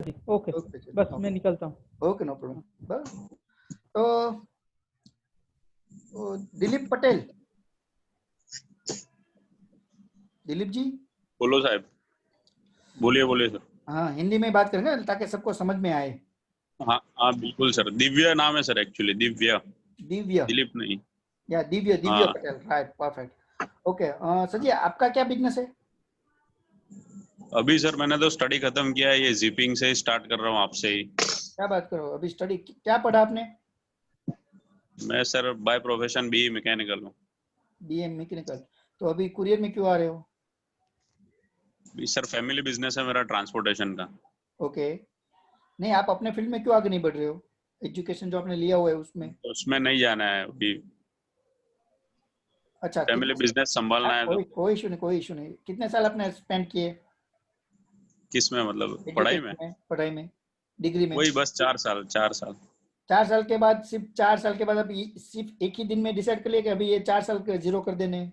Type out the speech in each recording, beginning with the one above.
जी okay okay बस मैं निकलता हूँ। Okay no problem. बस तो दिलीप पटेल, दिलीप जी बोलो साहब, बोलिए बोलिए सर। हाँ हिंदी में बात करेंगे ताकि सबको समझ में आए। हाँ हाँ बिल्कुल सर, दिव्या नाम है सर, एक्चुअली दिव्या, दिव्य दिलीप नहीं। या दिव्य दिव्य हाँ Patel, right perfect. Okay sir जी आपका क्या बिजनेस है? अभी सर मैंने तो स्टडी खत्म किया है, ये जिपिंग से ही स्टार्ट कर रहा हूँ आपसे ही। क्या बात करो, अभी स्टडी क्या पढ़ा आपने? मैं sir by profession BE mechanical हूँ। BA mechanical. तो अभी कुरियर में क्यों आ रहे हो? सर फैमिली बिजनेस है मेरा ट्रांसपोर्टेशन का। ओके नहीं आप अपने फील्ड में क्यों आगे नहीं बढ़ रहे हो? एजुकेशन जो आपने लिया हुआ है उसमें। तो उसमें नहीं जाना है अभी, अच्छा फैमिली कितने बिजनेस संभालना है। तो कोई इशू नहीं, कोई इशू नहीं। कितने साल आपने स्पेंड किए किस में, मतलब पढ़ाई में? एजुकेशन में, पढ़ाई में, डिग्री में? वही बस 4 साल 4 साल। 4 साल के बाद, सिर्फ 4 साल के बाद अभी सिर्फ एक ही दिन में डिसाइड कर लिया कि अभी ये 4 साल के जीरो कर देने हैं?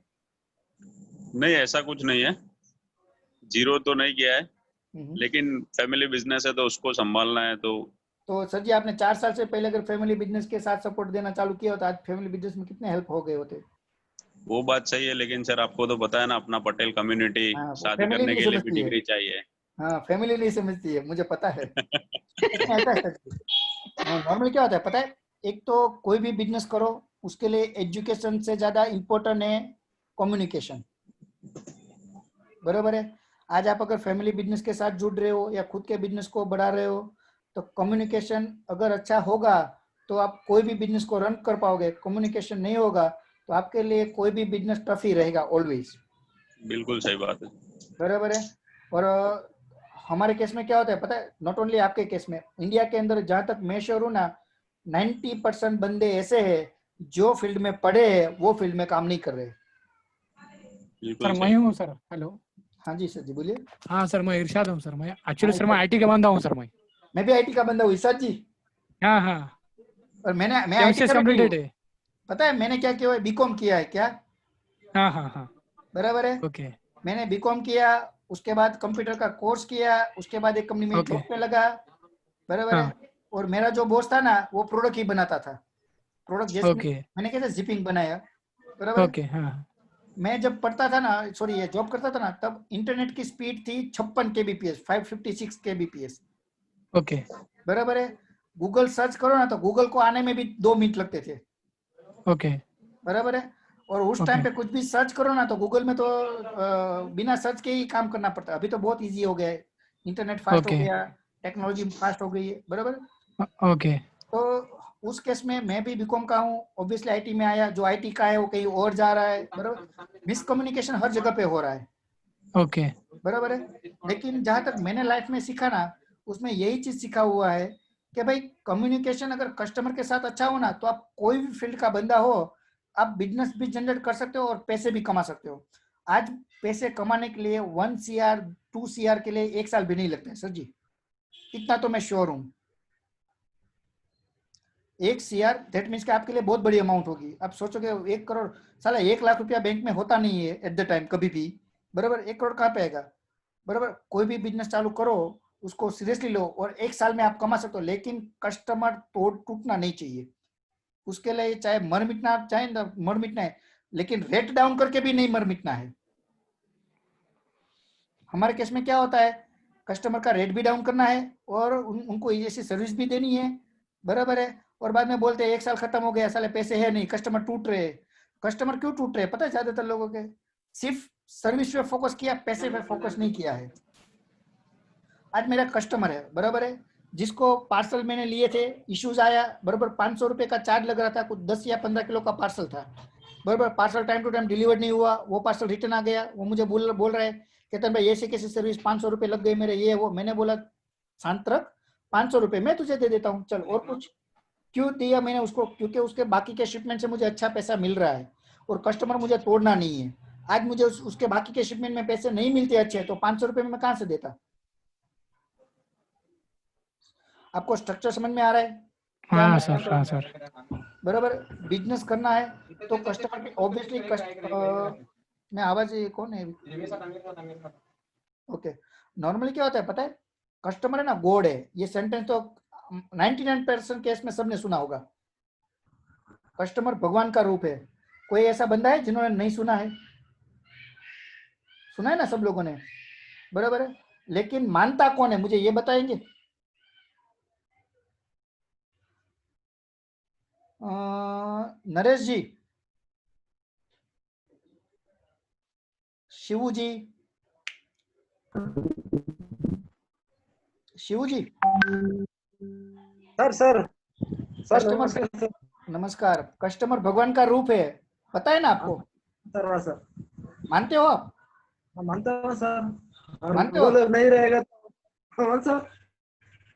नहीं ऐसा कुछ नहीं है, जीरो तो नहीं किया है, हम्म। लेकिन फैमिली बिजनेस है तो उसको संभालना है। तो सर जी आपने 4 साल से पहले अगर फैमिली बिजनेस के साथ सपोर्ट देना चालू किया होता आज फैमिली बिजनेस में कितने हेल्प हो गए होते? वो बात सही है, लेकिन सर आपको तो पता है ना, अपना पटेल कम्युनिटी, हाँ वो शादी फैमिली करने नहीं के लिए भी समझती है। डिग्री चाहिए। हाँ फैमिली नहीं समझती है, मुझे पता है। इसमें ऐसा है सर जी, नॉर्मली क्या होता है पता है, एक तो कोई भी बिजनेस करो उसके लिए एजुकेशन से ज्यादा इम्पोर्टेंट है कम्युनिकेशन, बराबर है। आज आप अगर फैमिली बिजनेस के साथ जुड़ रहे हो या खुद के बिजनेस को बढ़ा रहे हो तो कम्युनिकेशन अगर अच्छा होगा तो आप कोई भी बिजनेस को रन कर पाओगे। कम्युनिकेशन नहीं होगा तो आपके लिए कोई भी बिजनेस टफ ही रहेगा ऑलवेज, बिल्कुल सही बात है। बराबर है। और हमारे केस में क्या होता है पता है, नॉट ओनली आपके केस में, इंडिया के अंदर जहां तक मैं श्योर हूँ ना, 90% बंदे ऐसे हैं जो फील्ड में पढ़े हैं वो फील्ड में काम नहीं कर रहे। बिल्कुल सर सही। मैं हूँ सर, हेलो। हाँ जी सर जी बोलिए। हाँ सर मैं इरशाद हूँ सर, मैं हाँ एक्चुअली सर मैं इरशाद, आईटी का बंदा हूँ सर मैं। मैं भी आईटी का बंदा हूँ इरशाद जी। हाँ हाँ, और मैं आईटी एमसीएस का भी नहीं हूँ। कंप्लीटेड है। पता है मैंने क्या किया है, बीकॉम किया है क्या, हाँ हाँ हाँ, बराबर है। ओके मैंने बीकॉम किया, उसके बाद कंप्यूटर का कोर्स किया, उसके बाद एक कंपनी में ओके, जॉब पे लगा, बराबर है। हाँ और मेरा जो बॉस था ना वो प्रोडक्ट ही बनाता था, प्रोडक्ट जैसे ओके मैंने कैसे जिपिंग बनाया, बराबर है। ओके, हाँ मैं जब पढ़ता था ना, सॉरी ये जॉब करता था ना, तब इंटरनेट की स्पीड थी 56 kbps, 556 kbps, ओके बराबर है। गूगल सर्च करो ना तो गूगल को आने में भी 2 मिनट लगते थे, ओके बराबर है। और उस ओके टाइम पे कुछ भी सर्च करो ना तो गूगल में तो बिना सर्च के ही काम करना पड़ता है। अभी तो बहुत इजी हो गया है, इंटरनेट फास्ट हो ओके गया, टेक्नोलॉजी फास्ट हो गई है, बराबर। ओके तो उस केस में मैं भी बीकॉम का हूँ, ऑब्वियसली आईटी में आया, जो आईटी का है वो कहीं और जा रहा है, बराबर। मिसकम्युनिकेशन हर जगह पे हो रहा है, ओके बराबर है। लेकिन जहां तक मैंने लाइफ में सीखा ना, उसमें यही चीज सीखा हुआ है कि भाई कम्युनिकेशन अगर कस्टमर के साथ अच्छा हो ना तो आप कोई भी फील्ड का बंदा हो, आप बिजनेस भी जनरेट कर सकते हो और पैसे भी कमा सकते हो। आज पैसे कमाने के लिए 1 CR 2 CR के लिए 1 साल भी नहीं लगता है सर जी, इतना तो मैं श्योर हूँ। 1 CR दैट मीन्स कि आपके लिए बहुत बड़ी अमाउंट होगी। आप सोचोगे 1 करोड़, साला 1 लाख रुपया बैंक में होता नहीं है एट द टाइम कभी भी, बराबर। 1 करोड़ कहाँ पे आएगा, बराबर। कोई भी बिजनेस चालू करो, उसको सीरियसली लो और 1 साल में आप कमा सकते हो, लेकिन कस्टमर तोड़ टूटना नहीं चाहिए। उसके लिए चाहे मर मिटना, चाहे मर मिटना है, लेकिन रेट डाउन करके भी नहीं मर मिटना है। हमारे केस में क्या होता है, कस्टमर का रेट भी डाउन करना है और उनको ऐसी सर्विस भी देनी है, बराबर है। और बाद में बोलते हैं 1 साल खत्म हो गया, साले पैसे है नहीं, कस्टमर टूट रहे। कस्टमर क्यों टूट रहे पता है, ज्यादातर लोगों के सिर्फ सर्विस पे फोकस किया, पैसे पे फोकस नहीं किया है। आज मेरा कस्टमर है, बराबर है, जिसको पार्सल मैंने लिए थे, इश्यूज आया, बराबर। 500 रुपए का चार्ज लग रहा था, कुछ 10 या 15 किलो का पार्सल था, बराबर। Parcel time to time deliver नहीं हुआ, वो पार्सल रिटर्न आ गया। वो मुझे बोल रहा है, कहते हैं भाई ऐसे कैसे सर्विस, 500 रुपए लग गए मेरे, ये वो। मैंने बोला शांत रख, 500 रुपए मैं तुझे दे देता हूँ, चल और कुछ। क्यों दिया मैंने उसको, क्योंकि उसके बाकी के शिपमेंट से मुझे अच्छा पैसा मिल रहा है और कस्टमर मुझे तोड़ना नहीं है। आज मुझे उसके बाकी के शिपमेंट में पैसे नहीं मिलते अच्छे, तो 500 रुपए में मैं कहाँ से देता। आपको स्ट्रक्चर समझ में आ रहा है क्या हाँ मैं सर, हाँ सर, बराबर। बिजनेस करना है तो कस्टमर के ऑब्वियसली मैं आवाज, ये कौन है? ओके, नॉर्मली क्या होता है पता है, कस्टमर है ना गॉड है, ये सेंटेंस तो 99% केस में सबने सुना होगा। कस्टमर भगवान का रूप है। कोई ऐसा बंदा है जिन्होंने नहीं सुना है? सुना है ना सब लोगों ने, बराबर है। लेकिन मानता कौन है, मुझे ये बताएंगे? नरेश जी, शिवू जी, शिवू जी। सर सर सर कस्टमर, नमस्कार सर। नमस्कार। कस्टमर भगवान का रूप है, पता है ना आपको? सर हाँ सर, मानते हो आप? मैं मानता हूँ सर। और मानते वो हो? लोग नहीं रहेगा तो हाँ सर,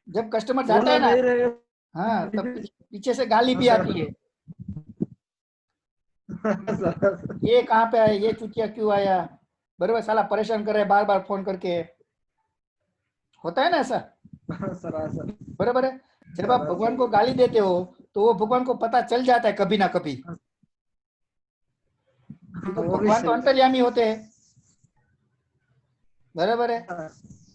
जब कस्टमर वो जाता है लोग ना, नहीं रहेगा हाँ, तब पीछे से गाली भी हाँ आती है, सर। ये कहाँ पे आया, ये चुतिया क्यों आया, बराबर, साला परेशान कर रहा है बार बार फोन करके। होता है ना ऐसा, हाँ सर, हाँ सर, बराबर है। जब आप हाँ भगवान सर। को गाली देते हो तो वो भगवान को पता चल जाता है कभी ना कभी, क्योंकि वो भी भगवान तो सही है। अंतर्यामी होते हैं, बराबर है। हाँ,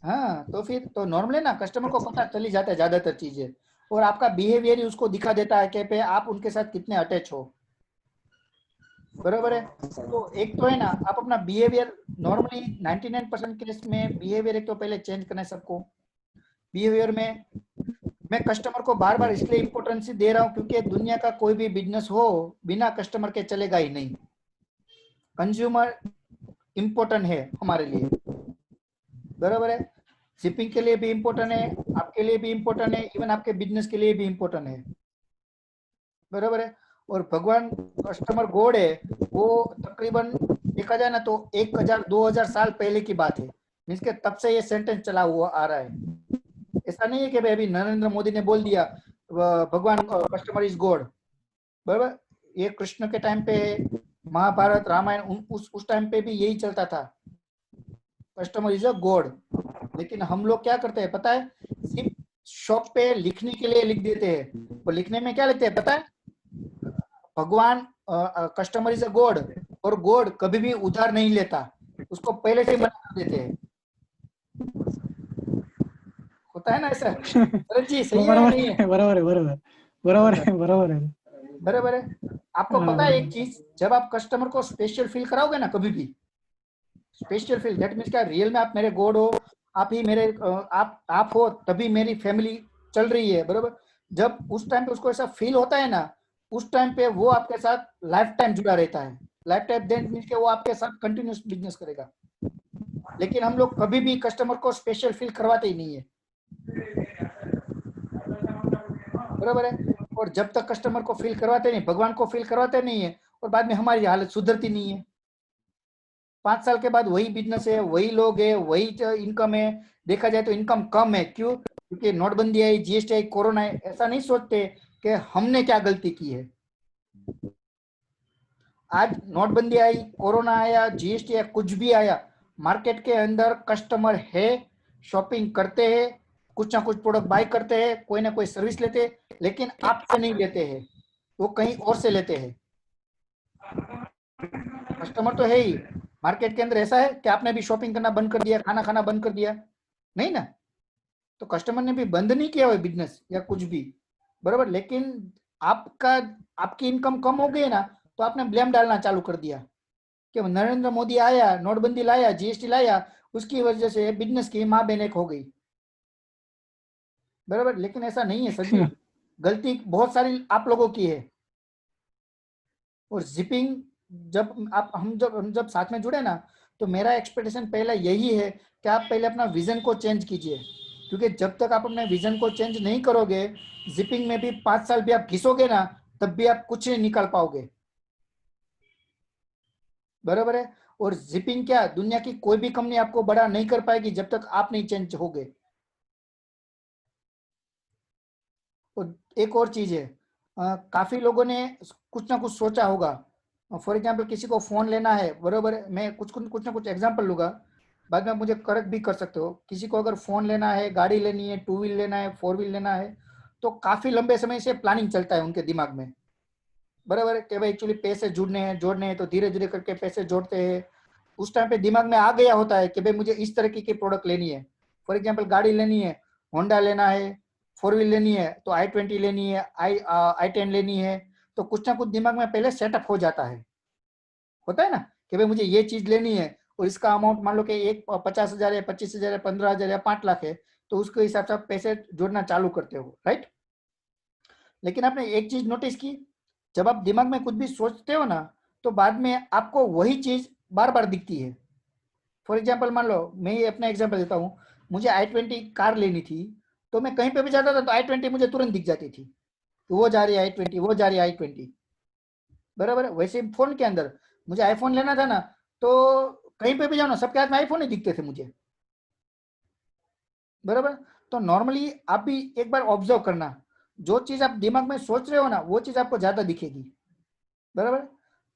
हाँ, तो फिर तो नॉर्मली ना कस्टमर को पता चल ही जाता है ज्यादातर चीजें, और आपका बिहेवियर ही उसको दिखा देता है कि पे आप उनके साथ कितने अटैच हो, बराबर है। तो एक तो है ना, आप अपना बिहेवियर नॉर्मली 99% केस में बिहेवियर एक तो पहले चेंज करना है सबको। बिहेवियर में मैं कस्टमर को बार बार इसलिए इंपॉर्टेंस दे रहा हूँ क्योंकि दुनिया का कोई भी बिजनेस हो बिना कस्टमर के चलेगा ही नहीं। कंज्यूमर इम्पोर्टेंट है हमारे लिए, बराबर है। शिपिंग के लिए भी इम्पोर्टेंट है, आपके लिए भी इम्पोर्टेंट है, इवन आपके बिजनेस के लिए भी इम्पोर्टेंट है, बराबर है। और भगवान कस्टमर गॉड है, वो तकरीबन देखा जाए ना तो 1000-2000 साल पहले की बात है। मीन्स के तब से ये सेंटेंस चला हुआ आ रहा है। ऐसा नहीं है कि भाई अभी नरेंद्र मोदी ने बोल दिया भगवान कस्टमर इज गॉड, बराबर। ये कृष्ण के टाइम पे, महाभारत रामायण उस टाइम पे भी यही चलता था, कस्टमर इज अ गॉड। लेकिन हम लोग क्या करते हैं पता है, सिर्फ शॉप पे लिखने के लिए लिख देते हैं। वो लिखने में क्या लिखते हैं पता है, भगवान कस्टमर इज अ गॉड, और गॉड कभी भी उधार नहीं लेता, उसको पहले से ही मना कर देते हैं। होता है ना ऐसा? अरे जी, सही है या बराबर नहीं है? है, बराबर है, बराबर बराबर है, बराबर है। बराबर है। आपको पता है एक चीज, जब आप कस्टमर को स्पेशल फील कराओगे ना, कभी भी स्पेशल फील, दैट मीन्स क्या, रियल में आप मेरे गॉड हो, आप ही मेरे आप हो, तभी मेरी फैमिली चल रही है, बराबर। जब उस टाइम पे उसको ऐसा फील होता है ना, उस टाइम पे वो आपके साथ लाइफ टाइम जुड़ा रहता है। लाइफ टाइम दैट मीन्स के वो आपके साथ कंटिन्यूस बिजनेस करेगा। लेकिन हम लोग कभी भी कस्टमर को स्पेशल फील करवाते ही नहीं है, बराबर है। और जब तक कस्टमर को फील करवाते नहीं, भगवान को फील करवाते नहीं है, और बाद में हमारी हालत सुधरती नहीं है। 5 साल के बाद वही बिजनेस है, वही लोग है, वही इनकम है। देखा जाए तो इनकम कम है, क्यों? क्योंकि नोटबंदी आई, जीएसटी आई, कोरोना है। ऐसा नहीं सोचते कि हमने क्या गलती की है। आज नोटबंदी आई, कोरोना आया, जीएसटी आया, कुछ भी आया, मार्केट के अंदर कस्टमर है, शॉपिंग करते हैं, कुछ ना कुछ प्रोडक्ट बाय करते हैं, कोई ना कोई सर्विस लेते हैं, लेकिन आपसे नहीं लेते हैं, वो कहीं और से लेते हैं। कस्टमर तो है ही। मार्केट के अंदर ऐसा है कि आपने भी शॉपिंग करना बंद कर दिया, खाना खाना बंद कर दिया, नहीं ना? तो कस्टमर ने भी बंद नहीं किया हुआ बिजनेस या कुछ भी, बराबर। लेकिन आपका आपकी इनकम कम हो गई ना, तो आपने ब्लेम डालना चालू कर दिया कि नरेंद्र मोदी आया, नोटबंदी लाया, जीएसटी लाया, उसकी वजह से बिजनेस की माँ बहन एक हो गई, बराबर। लेकिन ऐसा नहीं है सर जी, गलती बहुत सारी आप लोगों की है। और जिपिंग, जब हम जब साथ में जुड़े ना, तो मेरा एक्सपेक्टेशन पहला यही है कि आप पहले अपना विजन को चेंज कीजिए, क्योंकि जब तक आप अपने विजन को चेंज नहीं करोगे, जिपिंग में भी 5 साल भी आप घिसोगे ना, तब भी आप कुछ नहीं निकाल पाओगे, बराबर है। और जिपिंग क्या, दुनिया की कोई भी कंपनी आपको बड़ा नहीं कर पाएगी जब तक आप नहीं चेंज होगे। और एक और चीज है, काफी लोगों ने कुछ ना कुछ सोचा होगा। फॉर एग्जाम्पल किसी को फोन लेना है, बरोबर है, मैं कुछ ना कुछ एग्जाम्पल लूंगा, बाद में आप मुझे करेक्ट भी कर सकते हो। किसी को अगर फोन लेना है, गाड़ी लेनी है, 2 व्हील लेना है, 4 व्हील लेना है, तो काफी लंबे समय से प्लानिंग चलता है उनके दिमाग में, बराबर है, कि भाई एक्चुअली पैसे जोड़ने हैं, तो धीरे धीरे करके पैसे जोड़ते हैं। उस टाइम पे दिमाग में आ गया होता है कि भाई मुझे इस तरीके की प्रोडक्ट लेनी है, फॉर एग्जाम्पल गाड़ी लेनी है, होंडा लेना है, 4 व्हील लेनी है तो i20 लेनी है, i10 लेनी है, तो कुछ ना कुछ दिमाग में पहले सेटअप हो जाता है, होता है ना कि भाई मुझे ये चीज लेनी है और इसका अमाउंट मान लो कि एक 50,000 या 25,000 या 15,000 या 5 लाख है, तो उसके हिसाब से आप पैसे जोड़ना चालू करते हो, राइट। लेकिन आपने एक चीज नोटिस की, जब आप दिमाग में कुछ भी सोचते हो ना, तो बाद में आपको वही चीज बार बार दिखती है। फॉर एग्जाम्पल मान लो, मैं ये अपना एग्जाम्पल देता हूँ, मुझे i20 कार लेनी थी, तो मैं कहीं पे भी जाता था तो i20 मुझे तुरंत दिख जाती थी, वो जा रही है i20, वो जा रही है i20, बराबर है। वैसे फोन के अंदर मुझे आईफोन लेना था ना, तो कहीं पे भी जाओ ना, सबके हाथ में आईफोन ही दिखते थे मुझे, बराबर। तो नॉर्मली आप भी एक बार ऑब्जर्व करना, जो चीज आप दिमाग में सोच रहे हो ना, वो चीज आपको ज्यादा दिखेगी, बराबर।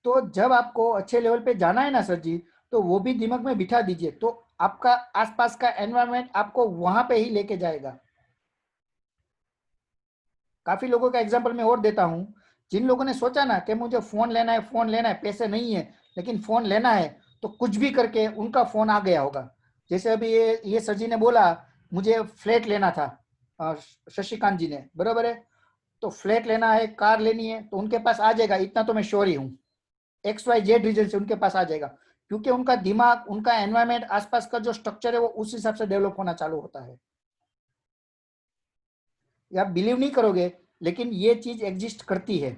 तो जब आपको अच्छे लेवल पे जाना है ना सर जी, तो वो भी दिमाग में बिठा दीजिए, तो आपका आसपास का एनवायरनमेंट आपको वहां पे ही लेके जाएगा। काफी लोगों का एग्जांपल मैं और देता हूँ, जिन लोगों ने सोचा ना कि मुझे फोन लेना है, फोन लेना है, पैसे नहीं है लेकिन फोन लेना है, तो कुछ भी करके उनका फोन आ गया होगा। जैसे अभी ये सर जी ने बोला मुझे फ्लैट लेना था, शशिकांत जी ने, बराबर है। तो फ्लैट लेना है, कार लेनी है, तो उनके पास आ जाएगा, इतना तो मैं श्योर ही हूँ। XYZ रीजन से उनके पास आ जाएगा, क्योंकि उनका दिमाग, उनका एनवायरमेंट, आसपास का जो स्ट्रक्चर है वो उस हिसाब से डेवलप होना चालू होता है। आप बिलीव नहीं करोगे, लेकिन ये चीज एग्जिस्ट करती है।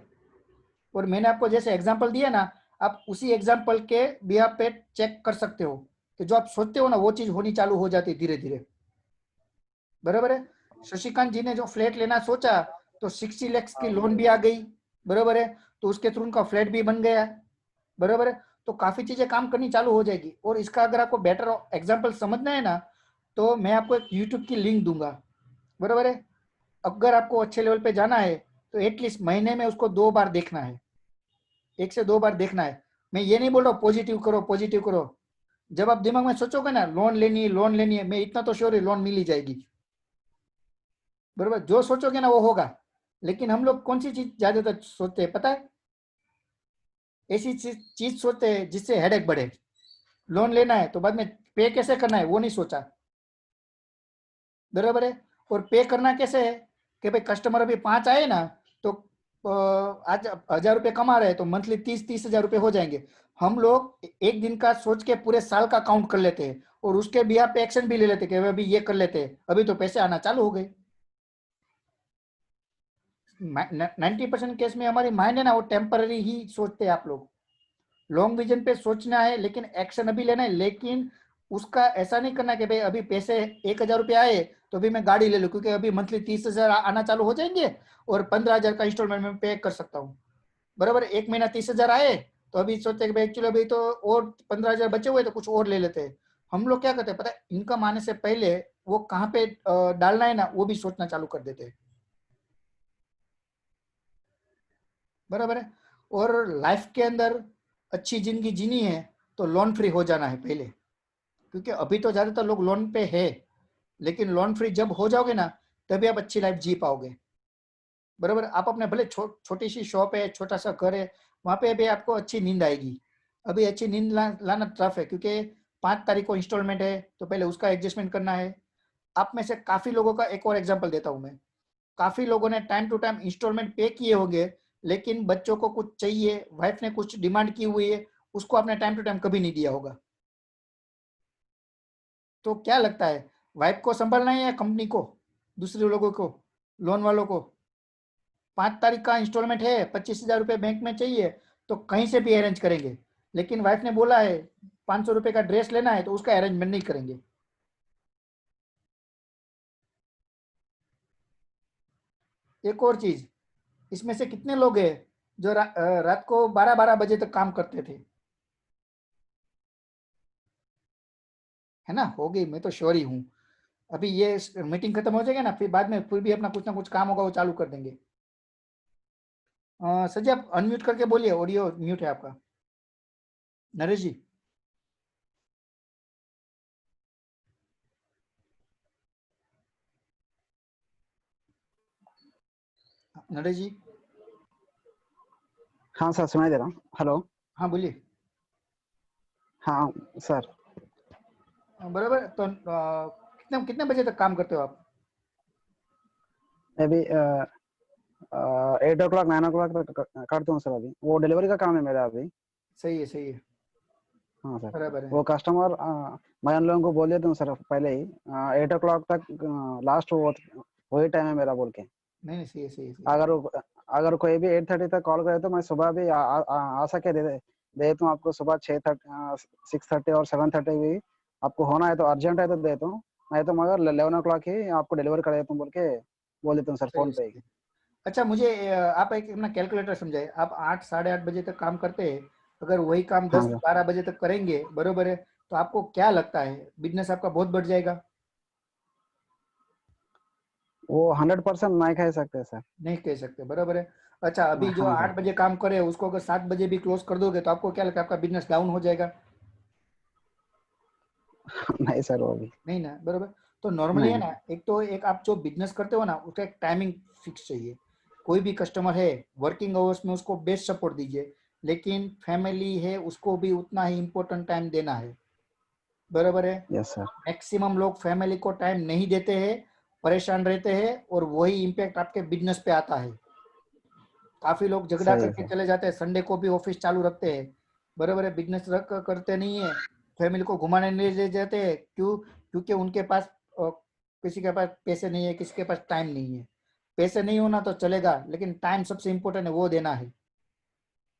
और मैंने आपको जैसे एग्जांपल दिया ना, आप उसी एग्जांपल के बिहाफ पे चेक कर सकते हो कि जो आप सोचते हो ना, वो चीज होनी चालू हो जाती है धीरे धीरे, बराबर है। शशिकांत जी ने जो फ्लैट लेना सोचा, तो 60 लाख की लोन भी आ गई, बराबर है, तो उसके थ्रू उनका फ्लैट भी बन गया, बराबर है। तो काफी चीजें काम करनी चालू हो जाएगी। और इसका अगर आपको बेटर एग्जांपल समझना है ना, तो मैं आपको एक यूट्यूब की लिंक दूंगा, बराबर है। अगर आपको अच्छे लेवल पे जाना है, तो एटलीस्ट महीने में उसको 2 बार देखना है, 1 से 2 बार देखना है। मैं ये नहीं बोल रहा पॉजिटिव करो, पॉजिटिव करो। जब आप दिमाग में सोचोगे ना लोन लेनी है, लोन लेनी है, मैं इतना तो श्योर है लोन मिल ही जाएगी, बराबर। जो सोचोगे ना वो होगा। लेकिन हम लोग कौन सी चीज ज्यादातर सोचते हैं पता है? ऐसी चीज सोचते हैं जिससे हेडेक बढ़े। लोन लेना है तो बाद में पे कैसे करना है वो नहीं सोचा, बराबर है। और पे करना कैसे है कि भाई कस्टमर अभी 5 आए ना, तो आज 1,000 रुपये कमा रहे हैं, तो मंथली 30,000 रुपये हो जाएंगे। हम लोग एक दिन का सोच के पूरे साल का काउंट कर लेते हैं, और उसके भी आप एक्शन भी ले लेते हैं कि अभी ये कर लेते हैं, अभी तो पैसे आना चालू हो गए। 90% केस में हमारी माइंड है ना, वो टेम्पररी ही सोचते हैं आप लोग। लॉन्ग विजन पे सोचना है, लेकिन एक्शन अभी लेना है। लेकिन उसका ऐसा नहीं करना कि भाई अभी पैसे 1,000 रुपये आए तो अभी मैं गाड़ी ले लूँ, क्योंकि अभी मंथली 30,000 आना चालू हो जाएंगे और 15,000 का इंस्टॉलमेंट में पे कर सकता हूँ, बराबर। एक महीना 30,000 आए, तो अभी सोचते हैं कि एक्चुअली अभी तो और 15,000 बचे हुए, तो कुछ और ले लेते हैं। हम लोग क्या करते हैं पता है? इनकम आने से पहले वो कहाँ पे डालना है ना, वो भी सोचना चालू कर देते हैं, बराबर है। और लाइफ के अंदर अच्छी जिंदगी जीनी है तो लोन फ्री हो जाना है पहले, क्योंकि अभी तो ज्यादातर लोग लोन पे है, लेकिन लोन फ्री जब हो जाओगे ना, तभी आप अच्छी लाइफ जी पाओगे, बराबर। आप अपने भले छोटी सी शॉप है, छोटा सा घर है, वहां पे भी आपको अच्छी नींद आएगी। अभी अच्छी नींद लाना टफ है, क्योंकि 5 तारीख को इंस्टॉलमेंट है, तो पहले उसका एडजस्टमेंट करना है। आप में से काफी लोगों का एक और एग्जाम्पल देता हूँ मैं। काफी लोगों ने टाइम टू टाइम इंस्टॉलमेंट पे किए होंगे, लेकिन बच्चों को कुछ चाहिए, वाइफ ने कुछ डिमांड की हुई है, उसको आपने टाइम टू टाइम कभी नहीं दिया होगा। तो क्या लगता है, वाइफ को संभालना है या कंपनी को, दूसरे लोगों को, लोन वालों को? 5 तारीख का इंस्टॉलमेंट है, 25,000 रुपये बैंक में चाहिए, तो कहीं से भी अरेंज करेंगे। लेकिन वाइफ ने बोला है 500 रुपये का ड्रेस लेना है, तो उसका अरेंजमेंट नहीं करेंगे। एक और चीज, इसमें से कितने लोग हैं जो रात को 12-12 बजे तक काम करते थे? है ना, हो गई, मैं तो श्योर ही हूँ। अभी ये मीटिंग खत्म हो जाएगा ना, फिर बाद में फिर भी अपना कुछ ना कुछ काम होगा, वो चालू कर देंगे। सर जी आप अनम्यूट करके बोलिए, ऑडियो म्यूट है आपका। नरेश जी, नरेश जी। हाँ सर, सुनाई दे रहा हूँ। हेलो। हाँ बोलिए। हाँ सर। बराबर। तो कितने कितने बजे तक काम करते हो आप? अभी 8 o'clock 9 o'clock तक करता हूँ सर। अभी वो डिलीवरी का काम है मेरा अभी। सही है, सही है, हाँ सर। बराबर है। वो कस्टमर मैं उन लोगों को बोल देता हूँ सर पहले ही 8 o'clock तक लास्ट वही टाइम है मेरा बोल के। नहीं नहीं, सही है, सही है, सही है। अगर कोई भी 8:30 तक कॉल करे तो मैं सुबह भी आ सके दे देता हूँ आपको। सुबह 6:30 और 7:30 भी आपको होना है तो अर्जेंट है तो देता हूँ, नहीं तो मगर 11 o'clock ही आपको डिलीवर कर देता हूँ बोल देता हूँ सर सही है, फोन पे ही। सही है। अच्छा, मुझे आप एक अपना कैलकुलेटर समझाए। आप 8 साढ़े 8 बजे तक काम करते हैं, अगर वही काम हाँ 10 सर, 12 बजे तक करेंगे, बरोबर है, तो आपको क्या लगता है बिजनेस आपका बहुत बढ़ जाएगा? वो 100% नहीं कह सकते सर। नहीं कह सकते, बराबर है। अच्छा, अभी जो हाँ 8 सर। बजे काम करे उसको अगर 7 बजे भी क्लोज कर दोगे तो आपको क्या लगता है आपका बिजनेस डाउन हो जाएगा? नहीं सर वो भी नहीं ना, बराबर। तो नॉर्मली है नहीं। ना, एक तो एक आप जो बिजनेस करते हो ना उसका एक टाइमिंग फिक्स चाहिए। कोई भी कस्टमर है, वर्किंग आवर्स में उसको बेस्ट सपोर्ट दीजिए, लेकिन फैमिली है उसको भी उतना ही इम्पोर्टेंट टाइम देना है, बराबर है। Yes sir. मैक्सिमम लोग फैमिली को टाइम नहीं देते हैं, परेशान रहते हैं, और वही इम्पैक्ट आपके बिजनेस पे आता है। काफी लोग झगड़ा सही है करके सर। चले जाते हैं, संडे को भी ऑफिस चालू रखते हैं, बराबर है, बिजनेस रख करते नहीं है, फैमिली को घुमाने नहीं ले जाते हैं। क्यों? क्योंकि उनके पास किसी के पास पैसे नहीं है, किसी के पास टाइम नहीं है। पैसे नहीं होना तो चलेगा, लेकिन टाइम सबसे इम्पोर्टेंट है, वो देना है,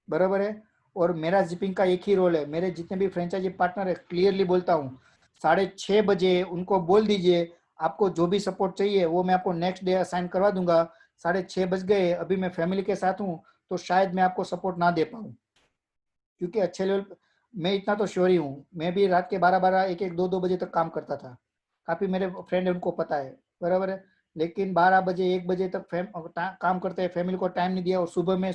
बराबर है। और मेरा जिपिंग का एक ही रोल है, मेरे जितने भी फ्रेंचाइजी पार्टनर है क्लियरली बोलता हूँ, 6:30 बजे उनको बोल दीजिए आपको जो भी सपोर्ट चाहिए वो मैं आपको नेक्स्ट डे असाइन करवा दूंगा। 6:30 बज गए, अभी मैं फैमिली के साथ हूँ, तो शायद मैं आपको सपोर्ट ना दे पाऊँ, क्योंकि अच्छे लेवल मैं इतना तो श्योर ही हूँ, मैं भी रात के 12 1 2 2 बजे तक काम करता था। काफी मेरे फ्रेंड है उनको पता है, बराबर है। लेकिन 12 बजे 1 बजे तक काम करते हैं, फैमिली को टाइम नहीं दिया, और सुबह में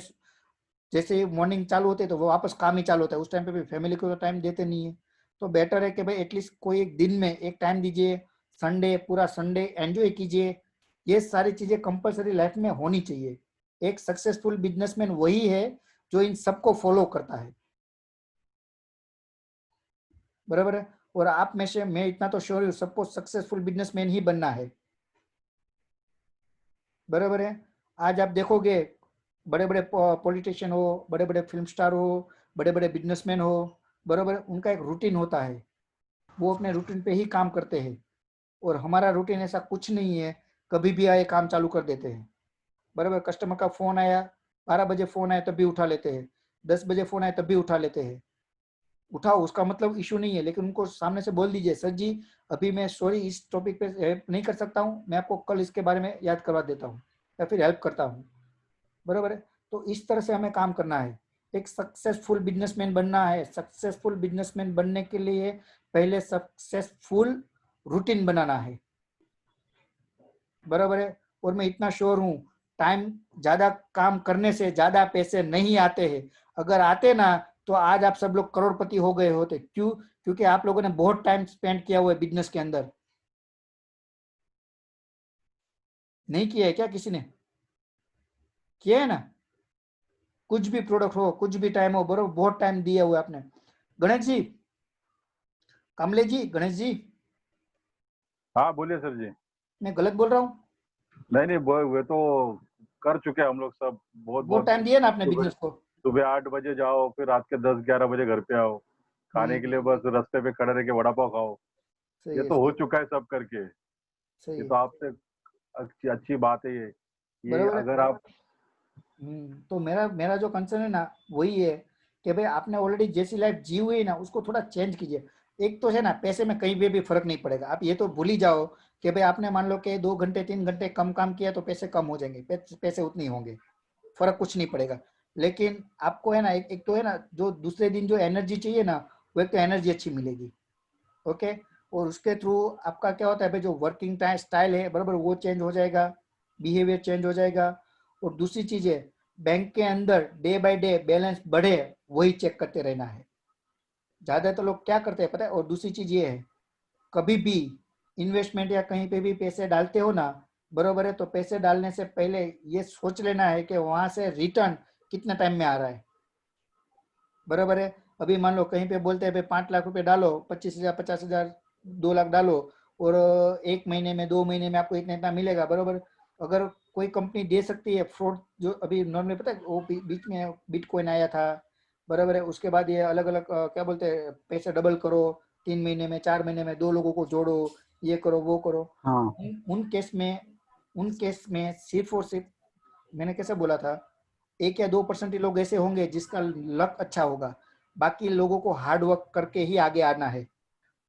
जैसे मॉर्निंग चालू होते है तो वो वापस काम ही चालू होता है, उस टाइम पे भी फैमिली को तो टाइम देते नहीं है। तो बेटर है कि भाई एटलीस्ट कोई एक दिन में एक टाइम दीजिए, संडे पूरा संडे एंजॉय कीजिए। ये सारी चीजें कंपलसरी लाइफ में होनी चाहिए। एक सक्सेसफुल बिजनेसमैन वही है जो इन सबको फॉलो करता है, बराबर है। और आप में से मैं इतना तो श्योर हूँ सबको सक्सेसफुल बिजनेसमैन ही बनना है, बराबर है। आज आप देखोगे बड़े बड़े पॉलिटिशियन हो, बड़े बड़े फिल्म स्टार हो, बड़े बड़े बिजनेसमैन हो, बराबर, उनका एक रूटीन होता है, वो अपने रूटीन पे ही काम करते हैं। और हमारा रूटीन ऐसा कुछ नहीं है, कभी भी आए काम चालू कर देते हैं, बराबर। कस्टमर का फोन आया, 12 बजे फोन आया तब भी उठा लेते हैं, 10 बजे फोन आया तब भी उठा लेते हैं। उठाओ, उसका मतलब इशू नहीं है, लेकिन उनको सामने से बोल दीजिए सर जी अभी मैं सॉरी इस टॉपिक पे हेल्प नहीं कर सकता हूँ, मैं आपको कल इसके बारे में याद करवा देता हूँ या फिर हेल्प करता हूँ, बराबर है। तो इस तरह से हमें काम करना है। एक सक्सेसफुल बिजनेसमैन बनना है, सक्सेसफुल बिजनेसमैन बनने के लिए पहले सक्सेसफुल रूटीन बनाना है, बराबर है। और मैं इतना श्योर हूँ टाइम ज्यादा काम करने से ज्यादा पैसे नहीं आते हैं। अगर आते ना तो आज आप सब लोग करोड़पति हो गए होते। क्यों? क्योंकि आप लोगों ने बहुत टाइम स्पेंड किया हुआ है बिजनेस के अंदर। नहीं किया है क्या किसी ने? किया है ना। कुछ भी प्रोडक्ट हो, कुछ भी टाइम हो, बरोबर बहुत टाइम दिया हुआ है आपने। गणेश जी, कमले जी, गणेश जी, हाँ बोलिए सर जी। मैं गलत बोल रहा हूँ? नहीं नहीं वे तो कर चुके हैं हम लोग सब। बहुत बहुत बहुत टाइम दिया ना आपने सुबह बिजनेस को। सुबह 8 बजे जाओ, फिर रात के 10 11 बजे घर पे आओ, खाने के लिए बस रास्ते पे खड़े रह के वड़ा पाव खाओ। सही ये है, तो सही हो है, चुका है सब करके। सही ये है, तो आपसे अच्छी अच्छी बात है ये बराबर है। अगर आप तो मेरा मेरा जो कंसर्न है ना वही है कि भाई आपने ऑलरेडी जैसी लाइफ जी हुई है ना उसको थोड़ा चेंज कीजिए। एक तो है ना, पैसे में कहीं भी फर्क नहीं पड़ेगा, आप ये तो भूल ही जाओ कि भाई आपने मान लो कि 2 घंटे 3 घंटे कम काम किया तो पैसे कम हो जाएंगे, पैसे उतने ही होंगे, फर्क कुछ नहीं पड़ेगा। लेकिन आपको है ना एक तो है ना जो दूसरे दिन जो एनर्जी चाहिए ना, वो एक तो एनर्जी अच्छी मिलेगी, ओके। और उसके थ्रू आपका क्या होता है भाई जो वर्किंग टाइम स्टाइल है, बराबर, वो चेंज हो जाएगा, बिहेवियर चेंज हो जाएगा। और दूसरी चीज है, बैंक के अंदर डे बाय डे बैलेंस बढ़े वही चेक करते रहना है। ज्यादातर लोग क्या करते हैं पता है? और दूसरी चीज ये है, कभी भी इन्वेस्टमेंट या कहीं पे भी पैसे डालते हो ना, बरोबर है, तो पैसे डालने से पहले ये सोच लेना है कि वहां से रिटर्न कितने टाइम में आ रहा है, बराबर है। अभी मान लो कहीं पे बोलते हैं भाई 5 लाख रुपए डालो, 25,000 50,000 2 लाख डालो, और 1 महीने में 2 महीने में आपको इतना इतना मिलेगा, बरोबर। अगर कोई कंपनी दे सकती है फ्रॉड, जो अभी नॉर्मली पता है वो बीच में बिटकॉइन आया था, बराबर है, उसके बाद ये अलग अलग क्या बोलते हैं, पैसे डबल करो 3 महीने में, 4 महीने में, 2 लोगों को जोड़ो, ये करो वो करो। हाँ उन केस में सिर्फ और सिर्फ, मैंने कैसे बोला था, 1 या 2% ही लोग ऐसे होंगे जिसका लक अच्छा होगा, बाकी लोगों को हार्ड वर्क करके ही आगे आना है।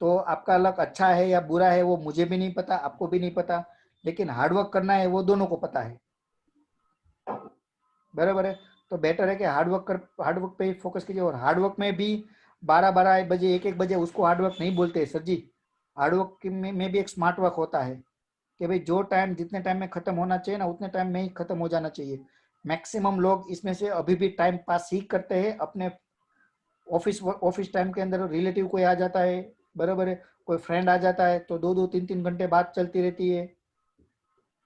तो आपका लक अच्छा है या बुरा है वो मुझे भी नहीं पता, आपको भी नहीं पता, लेकिन हार्ड वर्क करना है वो दोनों को पता है, बराबर है। तो बेटर है कि हार्ड वर्क पे ही फोकस कीजिए। और हार्ड वर्क में भी 12 बजे 1 बजे उसको हार्ड वर्क नहीं बोलते सर जी। हार्ड वर्क में भी एक स्मार्ट वर्क होता है कि भाई जो टाइम जितने टाइम में खत्म होना चाहिए ना उतने टाइम में ही खत्म हो जाना चाहिए। मैक्सिमम लोग इसमें से अभी भी टाइम पास ही करते हैं अपने ऑफिस टाइम के अंदर। रिलेटिव कोई आ जाता है, बराबर है, कोई फ्रेंड आ जाता है तो 2-2 3-3 घंटे बात चलती रहती है,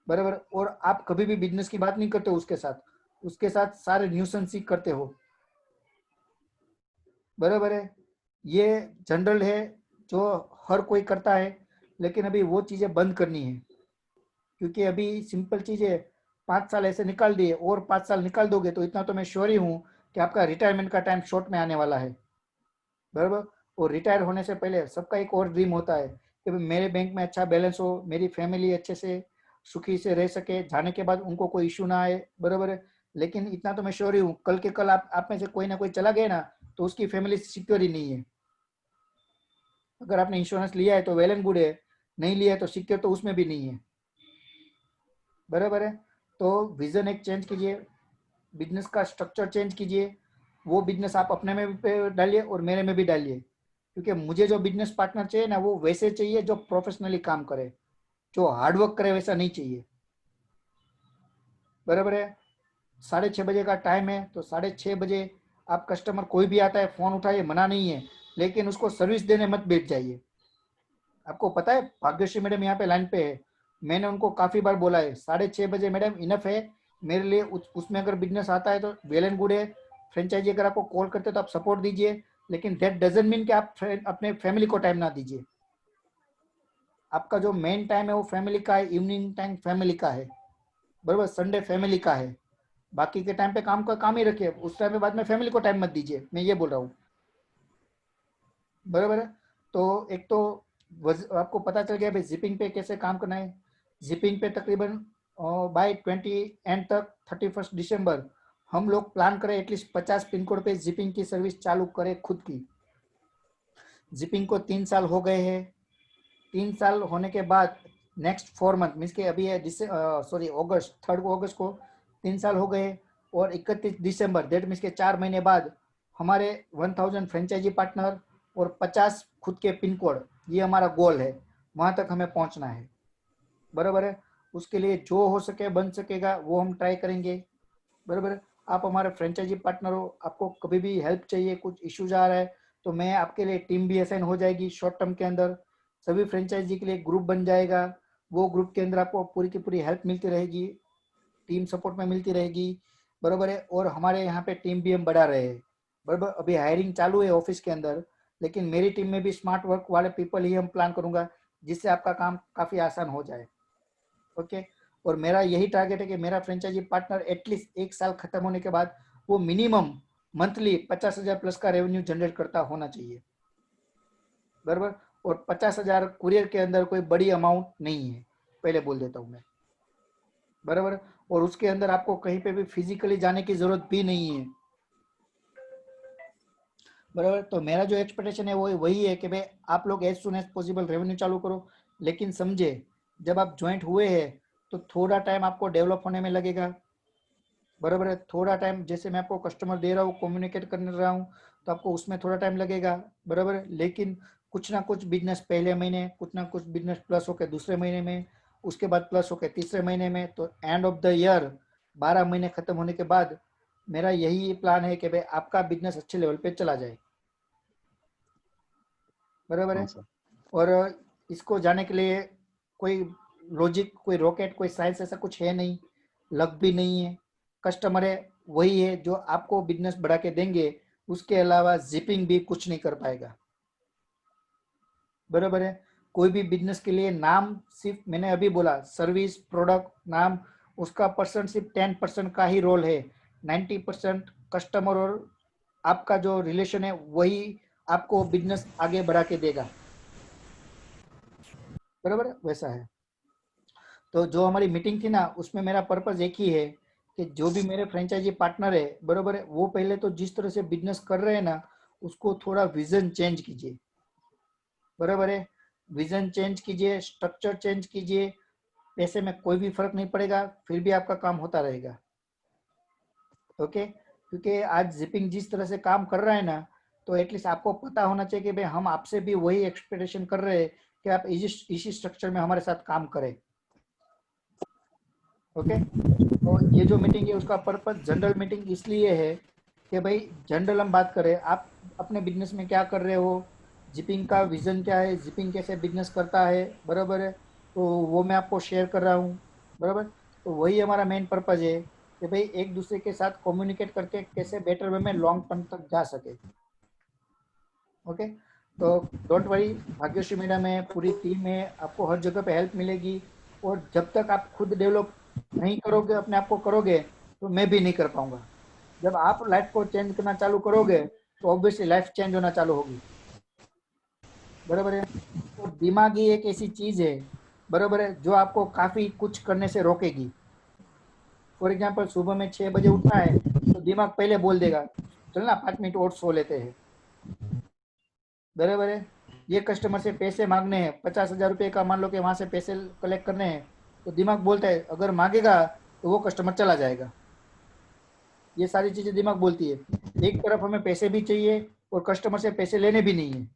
बराबर। और आप कभी भी बिजनेस की बात नहीं करते उसके साथ सारे न्यूसेंस ही करते हो, बराबर है। ये जनरल है जो हर कोई करता है, लेकिन अभी वो चीजें बंद करनी है, क्योंकि अभी सिंपल चीज है, 5 साल ऐसे निकाल दिए और 5 साल निकाल दोगे तो इतना तो मैं श्योर ही हूँ कि आपका रिटायरमेंट का टाइम शॉर्ट में आने वाला है, बराबर। और रिटायर होने से पहले सबका एक और ड्रीम होता है कि मेरे बैंक में अच्छा बैलेंस हो, मेरी फैमिली अच्छे से सुखी से रह सके, जाने के बाद उनको कोई इशू ना आए, बराबर है। लेकिन इतना तो मैं श्योर ही हूँ, कल के कल आप में से कोई ना कोई चला गया ना तो उसकी फैमिली सिक्योर ही नहीं है। अगर आपने इंश्योरेंस लिया है तो वेल एंड गुड है, नहीं लिया है तो सिक्योर तो उसमें भी नहीं है, बराबर है। तो विजन एक चेंज कीजिए, बिजनेस का स्ट्रक्चर चेंज कीजिए। वो बिजनेस आप अपने में भी डालिए और मेरे में भी डालिए, क्योंकि मुझे जो बिजनेस पार्टनर चाहिए ना वो वैसे चाहिए जो प्रोफेशनली काम करे, जो हार्डवर्क करे वैसा नहीं चाहिए, बराबर है। 6:30 बजे का टाइम है तो 6:30 बजे आप कस्टमर कोई भी आता है फोन उठाइए, मना नहीं है, लेकिन उसको सर्विस देने मत बैठ जाइए। आपको पता है भाग्यश्री मैडम यहाँ पे लाइन पे है, मैंने उनको काफी बार बोला है 6:30 बजे मैडम इनफ है मेरे लिए। उसमें अगर बिजनेस आता है तो वेल एंड गुड है, फ्रेंचाइजी अगर आपको कॉल करते हैं तो आप सपोर्ट दीजिए, लेकिन दैट डजंट मीन कि आप अपने फैमिली को टाइम ना दीजिए। आपका जो मेन टाइम है वो फैमिली का है, इवनिंग टाइम फैमिली का है, बराबर, संडे फैमिली का है। बाकी के टाइम पे काम का काम ही रखिए, उस टाइम पे बाद में फैमिली को टाइम मत दीजिए, मैं ये बोल रहा हूँ, बराबर है। तो एक तो आपको पता चल गया भाई जिपिंग पे कैसे काम करना है। जिपिंग पे तकरीबन बाय 20 एंड तक 31 दिसंबर हम लोग प्लान करें एटलीस्ट 50 पिन कोड पे जिपिंग की सर्विस चालू करें खुद की। जिपिंग को 3 साल हो गए हैं। 3 साल होने के बाद नेक्स्ट 4 मंथ मीन्स के अभी है अगस्त 3 अगस्त को 3 साल हो गए, और 31 दिसंबर डेट मीन्स के 4 महीने बाद हमारे 1000 फ्रेंचाइजी पार्टनर और 50 खुद के पिन कोड, ये हमारा गोल है, वहां तक हमें पहुंचना है, बराबर है। उसके लिए जो हो सके बन सकेगा वो हम ट्राई करेंगे, बराबर है। आप हमारे फ्रेंचाइजी पार्टनर हो, आपको कभी भी हेल्प चाहिए, कुछ इश्यूज आ रहा है तो मैं आपके लिए टीम भी असाइन हो जाएगी शॉर्ट टर्म के अंदर। सभी फ्रेंचाइजी के लिए ग्रुप बन जाएगा, वो ग्रुप के अंदर आपको पूरी की पूरी हेल्प मिलती रहेगी, टीम सपोर्ट में मिलती रहेगी, बराबर है। और हमारे यहाँ पे टीम भी हम बढ़ा रहे हैं, बराबर। अभी हायरिंग चालू है ऑफिस के अंदर, लेकिन मेरी टीम में भी स्मार्ट वर्क वाले पीपल ही हम प्लान करूंगा, जिससे आपका काम काफी आसान हो जाए, ओके। और मेरा यही टारगेट है कि मेरा फ्रेंचाइजी पार्टनर एटलीस्ट 1 साल खत्म होने के बाद वो मिनिमम मंथली 50,000 प्लस का रेवेन्यू जनरेट करता होना चाहिए, बराबर। और 50,000 कुरियर के अंदर कोई बड़ी अमाउंट नहीं है, पहले बोल देता हूँ मैं, बराबर। और उसके अंदर आपको कहीं पे भी फिजिकली जाने की जरूरत भी नहीं है, बराबर। तो मेरा जो एक्सपेक्टेशन है वो वही है कि भाई आप लोग as soon as possible revenue चालू करो, लेकिन समझे जब आप ज्वाइंट हुए हैं तो थोड़ा टाइम आपको डेवलप होने में लगेगा, बराबर है। थोड़ा टाइम, जैसे मैं आपको कस्टमर दे रहा हूँ, कम्युनिकेट कर रहा हूँ, तो आपको उसमें थोड़ा टाइम लगेगा, बराबर है। लेकिन कुछ ना कुछ बिजनेस पहले महीने, कुछ ना कुछ बिजनेस प्लस होकर दूसरे महीने में, उसके बाद प्लस होकर तीसरे महीने में, तो एंड ऑफ द ईयर 12 महीने खत्म होने के बाद मेरा यही प्लान है कि भाई आपका बिजनेस अच्छे लेवल पे चला जाए, बराबर है। हाँ सर। और इसको जाने के लिए कोई लॉजिक, कोई रॉकेट, कोई साइंस ऐसा कुछ है नहीं, लक भी नहीं है, कस्टमर है वही है जो आपको बिजनेस बढ़ा के देंगे, उसके अलावा जिपिंग भी कुछ नहीं कर पाएगा, बराबर है। कोई भी बिजनेस के लिए नाम, सिर्फ मैंने अभी बोला सर्विस, प्रोडक्ट, नाम, उसका परसेंट सिर्फ 10% का ही रोल है। 90% कस्टमर और आपका जो रिलेशन है वही आपको बिजनेस आगे बढ़ा के देगा। बराबर है? वैसा है। तो जो हमारी मीटिंग थी ना, उसमें मेरा पर्पस एक ही है कि जो भी मेरे फ्रेंचाइजी पार्टनर है, बराबर है, वो पहले तो जिस तरह से बिजनेस कर रहे हैं ना, उसको थोड़ा विजन चेंज कीजिए। बराबर है? विजन चेंज कीजिए, स्ट्रक्चर चेंज कीजिए। पैसे में कोई भी फर्क नहीं पड़ेगा, फिर भी आपका काम होता रहेगा। ओके? क्योंकि आज जिपिंग जिस तरह से काम कर रहा है ना, तो एटलीस्ट आपको पता होना चाहिए कि भाई हम आपसे भी वही एक्सपेक्टेशन कर रहे हैं कि आप इसी स्ट्रक्चर में हमारे साथ काम करें। ओके? तो ये जो मीटिंग है उसका पर्पस जनरल मीटिंग इसलिए है कि भाई जनरल हम बात करें, आप अपने बिजनेस में क्या कर रहे हो, जिपिंग का विजन क्या है, जिपिंग कैसे बिजनेस करता है, बराबर है, तो वो मैं आपको शेयर कर रहा हूँ। बराबर? तो वही हमारा मेन पर्पज है कि भाई एक दूसरे के साथ कम्युनिकेट करके कैसे बेटर वे में लॉन्ग टर्म तक जा सके। ओके? तो डोंट वरी, भाग्यश्री मीडिया में पूरी टीम है, आपको हर जगह पे हेल्प मिलेगी। और जब तक आप खुद डेवलप नहीं करोगे, अपने आप को करोगे, तो मैं भी नहीं कर पाऊंगा। जब आप लाइफ को चेंज करना चालू करोगे तो ऑब्वियसली लाइफ चेंज होना चालू होगी। बराबर है? तो दिमाग ही एक ऐसी चीज है, बराबर है, जो आपको काफी कुछ करने से रोकेगी। फॉर एग्जाम्पल, सुबह में 6 बजे उठना है तो दिमाग पहले बोल देगा चल ना 5 मिनट और सो लेते हैं। बराबर है? ये कस्टमर से पैसे मांगने हैं, 50,000 रुपये का मान लो कि वहां से पैसे कलेक्ट करने हैं, तो दिमाग बोलता है अगर मांगेगा तो वो कस्टमर चला जाएगा। ये सारी चीजें दिमाग बोलती है। एक तरफ हमें पैसे भी चाहिए और कस्टमर से पैसे लेने भी नहीं है।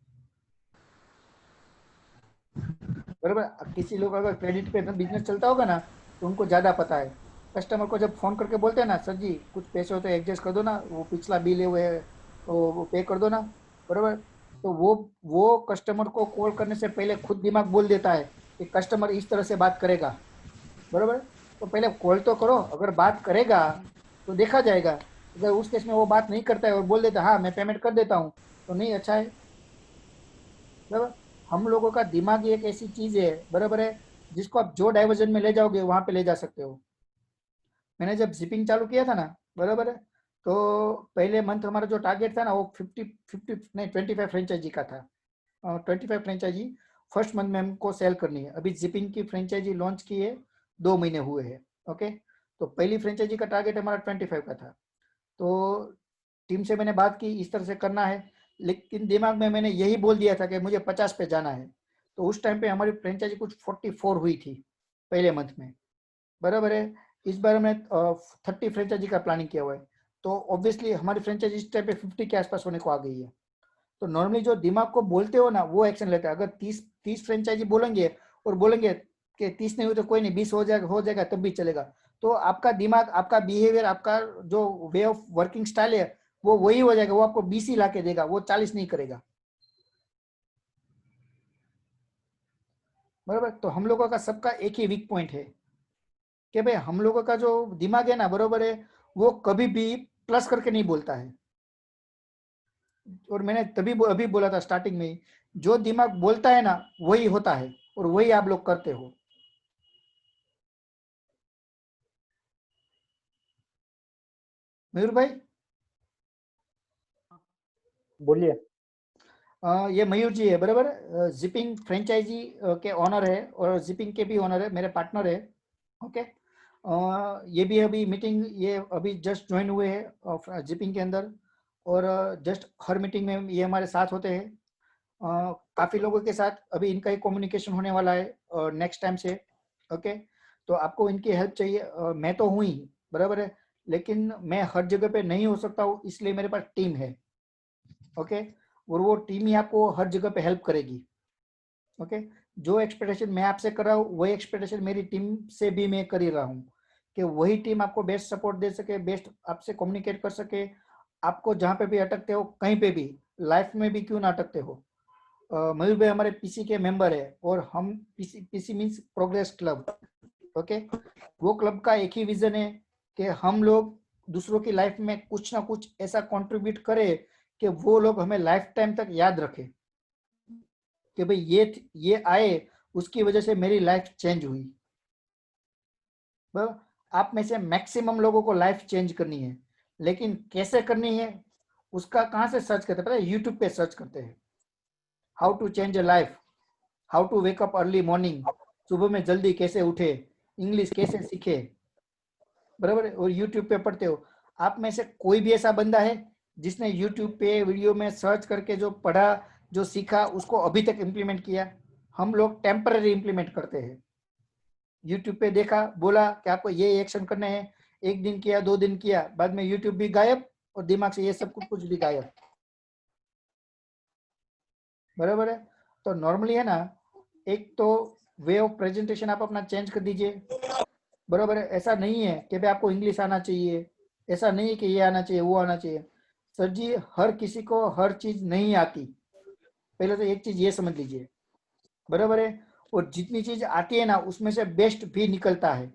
बराबर? किसी लोग अगर क्रेडिट पे बिजनेस चलता होगा ना, तो उनको ज्यादा पता है। कस्टमर को जब फोन करके बोलते हैं ना, सर जी कुछ पैसे हो तो एडजस्ट कर दो ना, वो पिछला बिल है वो है तो वो पे कर दो ना। बराबर? तो वो कस्टमर को कॉल करने से पहले खुद दिमाग बोल देता है कि कस्टमर इस तरह से बात करेगा। बराबर? तो पहले कॉल तो करो, अगर बात करेगा तो देखा जाएगा। अगर उस केस में वो बात नहीं करता है और बोल देता है हाँ मैं पेमेंट कर देता हूँ, तो नहीं अच्छा है। बराबर? हम लोगों का दिमाग ही एक ऐसी चीज है, बराबर है, जिसको आप जो डाइवर्जन में ले जाओगे वहां पे ले जा सकते हो। मैंने जब जिपिंग चालू किया था ना, बराबर है, तो पहले मंथ हमारा जो टारगेट था ना, वो 50 नहीं 25 फ्रेंचाइजी का था। 25 फ्रेंचाइजी फर्स्ट मंथ में हमको सेल करनी है। अभी जिपिंग की फ्रेंचाइजी लॉन्च की है, 2 महीने हुए हैं। ओके? तो पहली फ्रेंचाइजी का टारगेट हमारा 25 का था। तो टीम से मैंने बात की इस तरह से करना है, लेकिन दिमाग में मैंने यही बोल दिया था कि मुझे 50 पे जाना है। तो उस टाइम पे हमारी फ्रेंचाइजी कुछ 44 हुई थी पहले मंथ में। बराबर है? इस बार हमने 30 फ्रेंचाइजी का प्लानिंग किया हुआ है। तो ऑब्वियसली हमारी फ्रेंचाइजी इस टाइम पे 50 के आसपास होने को आ गई है। तो नॉर्मली जो दिमाग को बोलते हो ना, वो एक्शन लेता है। अगर 30 फ्रेंचाइजी बोलेंगे और बोलेंगे कि 30 नहीं हुई तो कोई नहीं 20 हो जाएगा तब भी चलेगा, तो आपका दिमाग, आपका बिहेवियर, आपका जो वे ऑफ वर्किंग स्टाइल है वो वही हो जाएगा। वो आपको 20 ही ला के देगा, वो 40 नहीं करेगा। बराबर? तो हम लोगों का सबका एक ही वीक पॉइंट है कि भाई हम लोगों का जो दिमाग है ना, बराबर है, वो कभी भी प्लस करके नहीं बोलता है। और मैंने तभी अभी बोला था स्टार्टिंग में, जो दिमाग बोलता है ना वही होता है, और वही आप लोग करते हो। मयूर भाई, बोलिए। ये मयूर जी है, बराबर? जिपिंग फ्रेंचाइजी के ऑनर है और जिपिंग के भी ऑनर है, मेरे पार्टनर है। ओके? ये भी अभी मीटिंग, ये अभी जस्ट ज्वाइन हुए हैं जिपिंग के अंदर, और जस्ट हर मीटिंग में ये हमारे साथ होते हैं। काफी लोगों के साथ अभी इनका ही कम्युनिकेशन होने वाला है नेक्स्ट टाइम से। ओके? तो आपको इनकी हेल्प चाहिए, मैं तो हूँ ही, बराबर है, लेकिन मैं हर जगह पे नहीं हो सकता हूँ, इसलिए मेरे पास टीम है। ओके? और वो टीम ही आपको हर जगह पे हेल्प करेगी। ओके? जो एक्सपेक्टेशन मैं आपसे कर रहा हूँ वही एक्सपेक्टेशन मेरी टीम से भी मैं कर ही रहा हूँ, कि वही टीम आपको बेस्ट सपोर्ट दे सके, बेस्ट आपसे कम्युनिकेट कर सके। आपको जहाँ पे भी अटकते हो, कहीं पे भी लाइफ में भी क्यों ना अटकते हो, मयूर भाई हमारे पीसी के मेंबर है, और हम PC means progress club. Okay? वो क्लब का एक ही विजन है कि हम लोग दूसरों की लाइफ में कुछ ना कुछ ऐसा कंट्रीब्यूट करें कि वो लोग हमें लाइफ टाइम तक याद रखें कि भाई ये आए, उसकी वजह से मेरी लाइफ चेंज हुई। आप में से मैक्सिमम लोगों को लाइफ चेंज करनी है, लेकिन कैसे करनी है उसका कहाँ से सर्च करते हैं पता है? यूट्यूब पे सर्च करते हैं, how to change a life, how to wake up early morning, सुबह में जल्दी कैसे उठे, इंग्लिश कैसे सीखे, बराबर है? और यूट्यूब पे पढ़ते हो। आप में से कोई भी ऐसा बंदा है जिसने यूट्यूब पे वीडियो में सर्च करके जो पढ़ा, जो सीखा, उसको अभी तक इम्प्लीमेंट किया? हम लोग टेम्पररी इम्प्लीमेंट करते हैं। यूट्यूब पे देखा, बोला कि आपको ये एक्शन करने हैं, 1 दिन किया, 2 दिन किया, बाद में यूट्यूब भी गायब और दिमाग से ये सब कुछ भी गायब, बराबर है? तो नॉर्मली है ना, एक तो वे ऑफ प्रेजेंटेशन आप अपना चेंज कर दीजिए, बराबर है? ऐसा नहीं है कि भाई आपको इंग्लिश आना चाहिए, ऐसा नहीं है कि ये आना चाहिए, वो आना चाहिए। सर जी, हर किसी को हर चीज नहीं आती, पहले तो एक चीज ये समझ लीजिए, बराबर है? और जितनी चीज आती है ना, उसमें से बेस्ट भी निकलता है,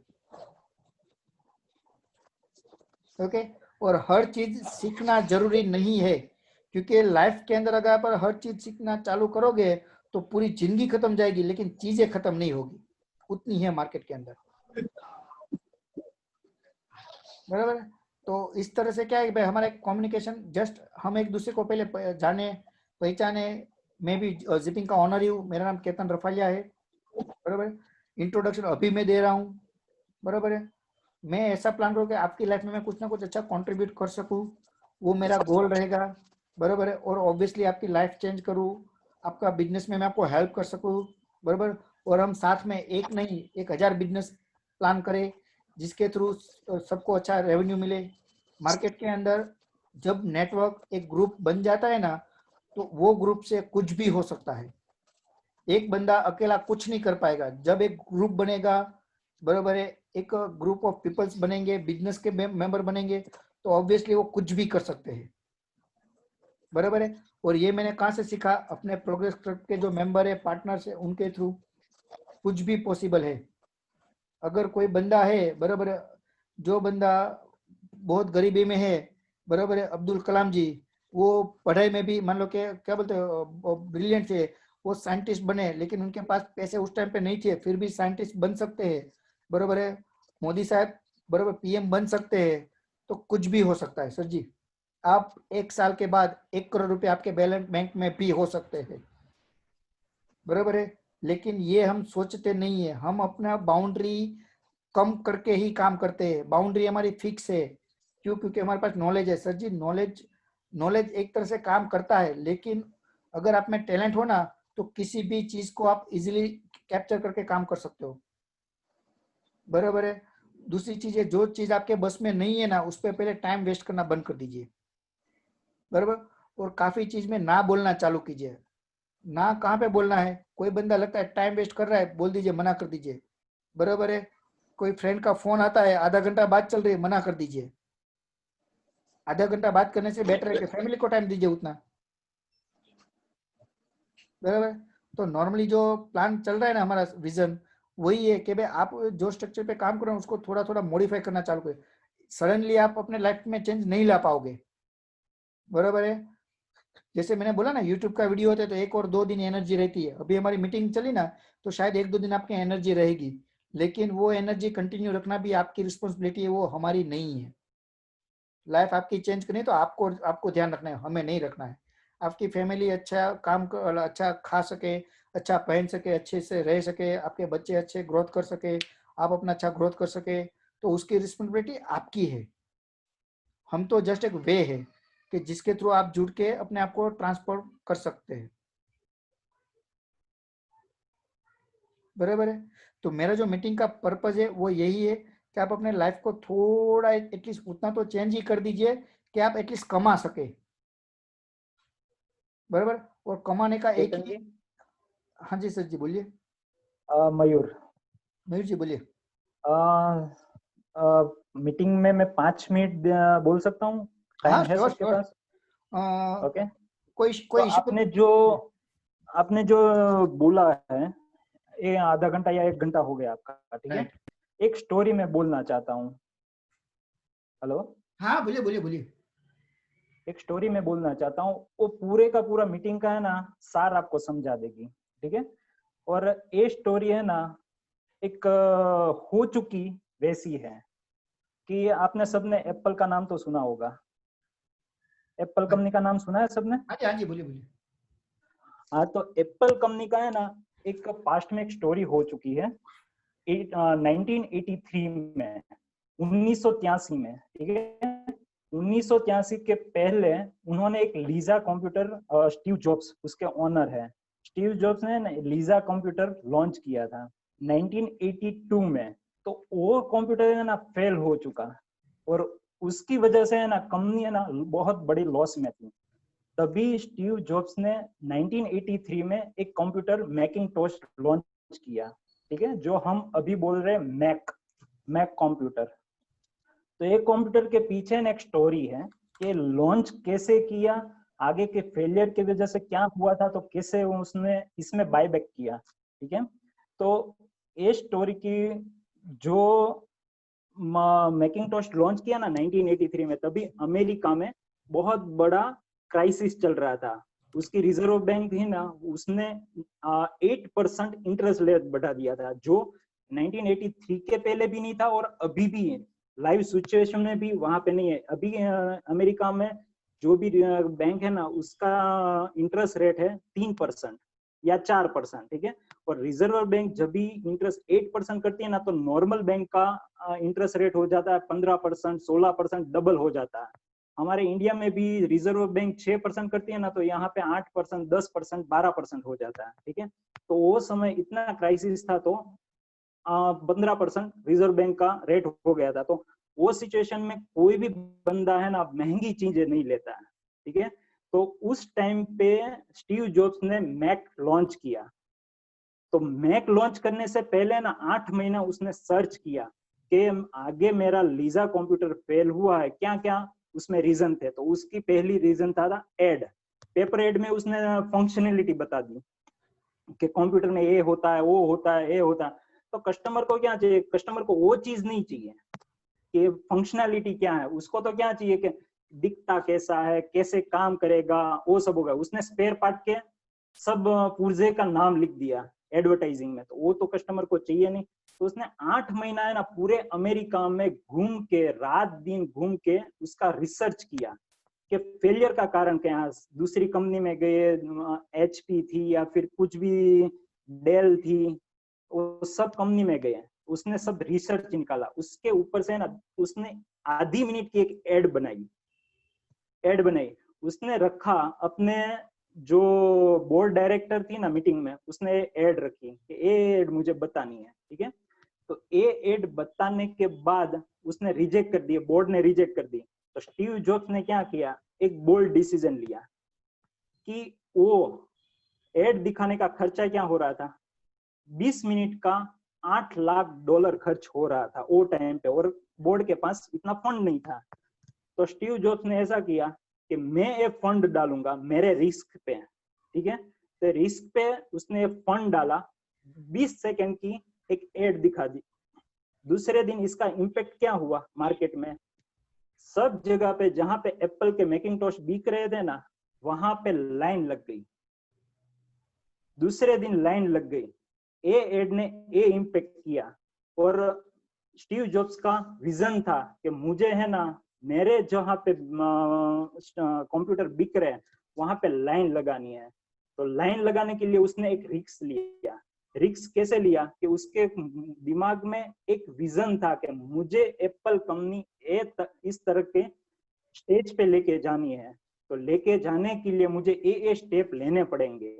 ओके? और हर चीज सीखना जरूरी नहीं है, क्योंकि लाइफ के अंदर अगर आप हर चीज सीखना चालू करोगे तो पूरी जिंदगी खत्म जाएगी, लेकिन चीजें खत्म नहीं होगी, उतनी है मार्केट के अंदर, बराबर है? तो इस तरह से क्या है कि भाई हमारा कम्युनिकेशन, जस्ट हम एक दूसरे को पहले जाने पहचाने। मैं भी जिपिंग का ऑनर ही हूँ, मेरा नाम केतन रफालिया है, बराबर है? इंट्रोडक्शन अभी मैं दे रहा हूँ, बराबर है? मैं ऐसा प्लान करूँ कि आपकी लाइफ में मैं कुछ ना कुछ अच्छा कंट्रीब्यूट कर सकूँ, वो मेरा गोल रहेगा, बराबर है? और ऑब्वियसली आपकी लाइफ चेंज करूँ, आपका बिजनेस में मैं आपको हेल्प कर सकूँ, बराबर? और हम साथ में एक नहीं 1000 बिजनेस प्लान करें, जिसके थ्रू सबको अच्छा रेवेन्यू मिले। मार्केट के अंदर जब नेटवर्क एक ग्रुप बन जाता है ना, तो वो ग्रुप से कुछ भी हो सकता है। एक बंदा अकेला कुछ नहीं कर पाएगा, जब एक ग्रुप बनेगा, बराबर है, एक ग्रुप ऑफ पीपल्स बनेंगे, बिजनेस के मेंबर बनेंगे, तो ऑब्वियसली वो कुछ भी कर सकते हैं, बराबर है? और ये मैंने कहाँ से सीखा? अपने प्रोग्रेस क्लब के जो मेंबर है, पार्टनर्स है, उनके थ्रू कुछ भी पॉसिबल है। अगर कोई बंदा है, बराबर है, जो बंदा बहुत गरीबी में है, बराबर है, अब्दुल कलाम जी, वो पढ़ाई में भी मान लो कि क्या बोलते हैं, ब्रिलियंट थे, वो साइंटिस्ट बने, लेकिन उनके पास पैसे उस टाइम पे नहीं थे, फिर भी साइंटिस्ट बन सकते हैं, बराबर है? मोदी साहब, बराबर, पीएम बन सकते हैं। तो कुछ भी हो सकता है सर जी। आप 1 साल के बाद 1 करोड़ रुपए आपके बैलेंस बैंक में भी हो सकते हैं, बराबर है? लेकिन ये हम सोचते नहीं है, हम अपना बाउंड्री कम करके ही काम करते हैं। बाउंड्री हमारी फिक्स है, क्यों? क्योंकि हमारे पास नॉलेज है सर जी। नॉलेज एक तरह से काम करता है, लेकिन अगर आप में टैलेंट हो ना, तो किसी भी चीज को आप इजीली कैप्चर करके काम कर सकते हो, बराबर है? दूसरी चीज है, जो चीज आपके बस में नहीं है ना, उस पर पहले टाइम वेस्ट करना बंद कर दीजिए, बराबर? और काफी चीज में ना बोलना चालू कीजिए। ना कहाँ पे बोलना है? कोई बंदा लगता है टाइम वेस्ट कर रहा है, बोल दीजिए, मना कर दीजिए, बराबर है? कोई फ्रेंड का फोन आता है, आधा घंटा बात चल रही है, मना कर दीजिए। आधा घंटा बात करने से बेटर है कि फैमिली को टाइम दीजिए उतना, बराबर? तो नॉर्मली जो प्लान चल रहा है ना, हमारा विजन वही है कि भाई आप जो स्ट्रक्चर पे काम कर रहे हो उसको थोड़ा थोड़ा मॉडिफाई करना चालू करें। सडनली आप अपने लाइफ में चेंज नहीं ला पाओगे, बराबर है? जैसे मैंने बोला ना, यूट्यूब का वीडियो होता है तो 1 और 2 दिन एनर्जी रहती है। अभी हमारी मीटिंग चली ना, तो शायद 1-2 दिन आपकी एनर्जी रहेगी, लेकिन वो एनर्जी कंटिन्यू रखना भी आपकी रिस्पॉन्सिबिलिटी है, वो हमारी नहीं है। लाइफ आपकी चेंज करनी है तो आपको ध्यान रखना है, हमें नहीं रखना है। आपकी फैमिली अच्छा काम कर, अच्छा खा सके, अच्छा पहन सके, अच्छे से रह सके, आपके बच्चे अच्छे ग्रोथ कर सके, आप अपना अच्छा ग्रोथ कर सके, तो उसकी रिस्पॉन्सिबिलिटी आपकी है। हम तो जस्ट एक वे है कि जिसके थ्रू आप जुड़ के अपने आप को ट्रांसफॉर्म कर सकते हैं, बराबर है? तो मेरा जो मीटिंग का पर्पज है वो यही है कि आप अपने लाइफ को थोड़ा एटलीस्ट उतना तो चेंज ही कर दीजिए कि आप एटलीस्ट कमा सके, बराबर? और कमाने का एक केतन ही, जी, हाँ जी सर जी बोलिए। मयूर, मयूर जी बोलिए। मीटिंग में मैं 5 मिनट बोल सकता हूँ? टाइम हाँ है श्योर सबके श्योर, पास? ओके। कोई तो कोई इशू आपने जो बोला है, ये आधा घंटा या 1 घंटा हो गया आपका, ठीक है? राइट। एक स्टोरी मैं बोलना चाहता हूँ। हेलो, हाँ बोलिए बोलिए बोलिए। एक स्टोरी मैं बोलना चाहता हूँ, वो पूरे का पूरा मीटिंग का है ना, सार आपको समझा देगी, ठीक है? और ये स्टोरी है ना, एक हो चुकी वैसी है, कि आपने सबने एप्पल का नाम तो सुना होगा, एप्पल कंपनी का नाम सुना है सबने? हाँ जी, हाँ जी, बोलिए बोलिए। हाँ, तो एप्पल कंपनी का है ना एक पास्ट में एक स्टोरी हो चुकी है 1983 में, 1983 में, ठीक है। 1983 के पहले उन्होंने एक लीजा कंप्यूटर, स्टीव जॉब्स उसके ओनर है, स्टीव जॉब्स ने लीजा कंप्यूटर लॉन्च किया था 1982 में। तो वो कंप्यूटर है ना फेल हो चुका और उसकी वजह से है ना कंपनी है ना बहुत बड़ी लॉस में थी। तभी स्टीव जॉब्स ने 1983 में एक कंप्यूटर मैकिंटोश लॉन्च किया, ठीक है, जो हम अभी बोल रहे हैं मैक कंप्यूटर। तो एक कंप्यूटर के पीछे एक स्टोरी है कि लॉन्च कैसे किया, आगे के फेलियर की वजह से क्या हुआ था, तो कैसे उसने इसमें बायबैक किया, ठीक है। तो ये स्टोरी की जो मैकिंटोश लॉन्च किया ना 1983 में, तभी अमेरिका में बहुत बड़ा क्राइसिस चल रहा था। उसकी रिजर्व बैंक थी ना, उसने 8% इंटरेस्ट रेट बढ़ा दिया था, जो 1983 के पहले भी नहीं था और अभी भी लाइव सिचुएशन में भी वहां पे नहीं है। अभी अमेरिका में जो भी बैंक है ना उसका इंटरेस्ट रेट है 3% या 4%, ठीक है। और रिजर्व बैंक जब भी इंटरेस्ट 8% करती है ना, तो नॉर्मल बैंक का इंटरेस्ट रेट हो जाता है 15%, 16%, डबल हो जाता है। हमारे इंडिया में भी रिजर्व बैंक 6% करती है ना, तो यहाँ पे 8%, 10%, 12% हो जाता है, ठीक है। तो वो समय इतना क्राइसिस था, तो 15% रिजर्व बैंक का रेट हो गया था। तो वो सिचुएशन में कोई भी बंदा है ना महंगी चीजें नहीं लेता है, ठीक है। तो उस टाइम पे स्टीव जॉब्स ने मैक लॉन्च किया। तो मैक लॉन्च करने से पहले ना 8 महीना उसने सर्च किया कि आगे मेरा लीजा कंप्यूटर फेल हुआ है, क्या क्या उसमें रीजन थे। तो उसकी पहली रीजन था एड, पेपर एड में उसने फंक्शनैलिटी बता दी कि कंप्यूटर में ये होता है, वो होता है, ये होता है। तो कस्टमर को क्या चाहिए, कस्टमर को वो चीज नहीं चाहिए कि फंक्शनैलिटी क्या है, उसको तो क्या चाहिए कि दिखता कैसा है, कैसे काम करेगा, वो सब होगा। उसने स्पेयर पार्ट के सब पुर्जे का नाम लिख दिया एडवर्टाइजिंग में, तो वो तो कस्टमर को चाहिए नहीं। तो उसने 8 महीना है ना पूरे अमेरिका में घूम के, रात दिन घूम के उसका रिसर्च किया कि फेलियर का कारण क्या है। दूसरी कंपनी में गए, HP थी या फिर कुछ भी डेल थी, वो सब कंपनी में गए, उसने सब रिसर्च निकाला। उसके ऊपर से ना उसने आधी मिनट की एक एड बनाई। उसने रखा अपने जो बोर्ड डायरेक्टर थी ना मीटिंग में, उसने एड रखी कि ये एड मुझे बतानी है, ठीक है। तो ये एड बताने के बाद उसने रिजेक्ट कर दिया, बोर्ड ने रिजेक्ट कर दी। तो स्टीव जॉब्स ने क्या किया, एक बोल्ड डिसीजन लिया कि वो एड दिखाने का खर्चा क्या हो रहा था, 20 मिनट का $8 लाख खर्च हो रहा था वो टाइम पे, और बोर्ड के पास इतना फंड नहीं था। तो स्टीव जॉब्स ने ऐसा किया कि मैं एक फंड डालूंगा मेरे रिस्क पे, ठीक है। तो रिस्क पे उसने फंड डाला, 20 सेकंड की एक एड दिखा दी। दूसरे दिन इसका इम्पैक्ट क्या हुआ मार्केट में, सब जगह पे जहां पे एप्पल के मैकिंटोश बिक रहे थे ना, वहां पे लाइन लग गई। दूसरे दिन लाइन लग गई। ए एड ने ए इम्पैक्ट किया। और स्टीव जॉब्स का विजन था कि मुझे है ना मेरे जहां पे कंप्यूटर बिक रहे हैं वहां पे लाइन लगानी है। तो लाइन लगाने के लिए उसने एक रिस्क लिया। रिस्क कैसे लिया कि उसके दिमाग में एक विजन था कि मुझे एप्पल कंपनी इस तरह के स्टेज पे लेके जानी है। तो लेके जाने के लिए मुझे ए स्टेप लेने पड़ेंगे।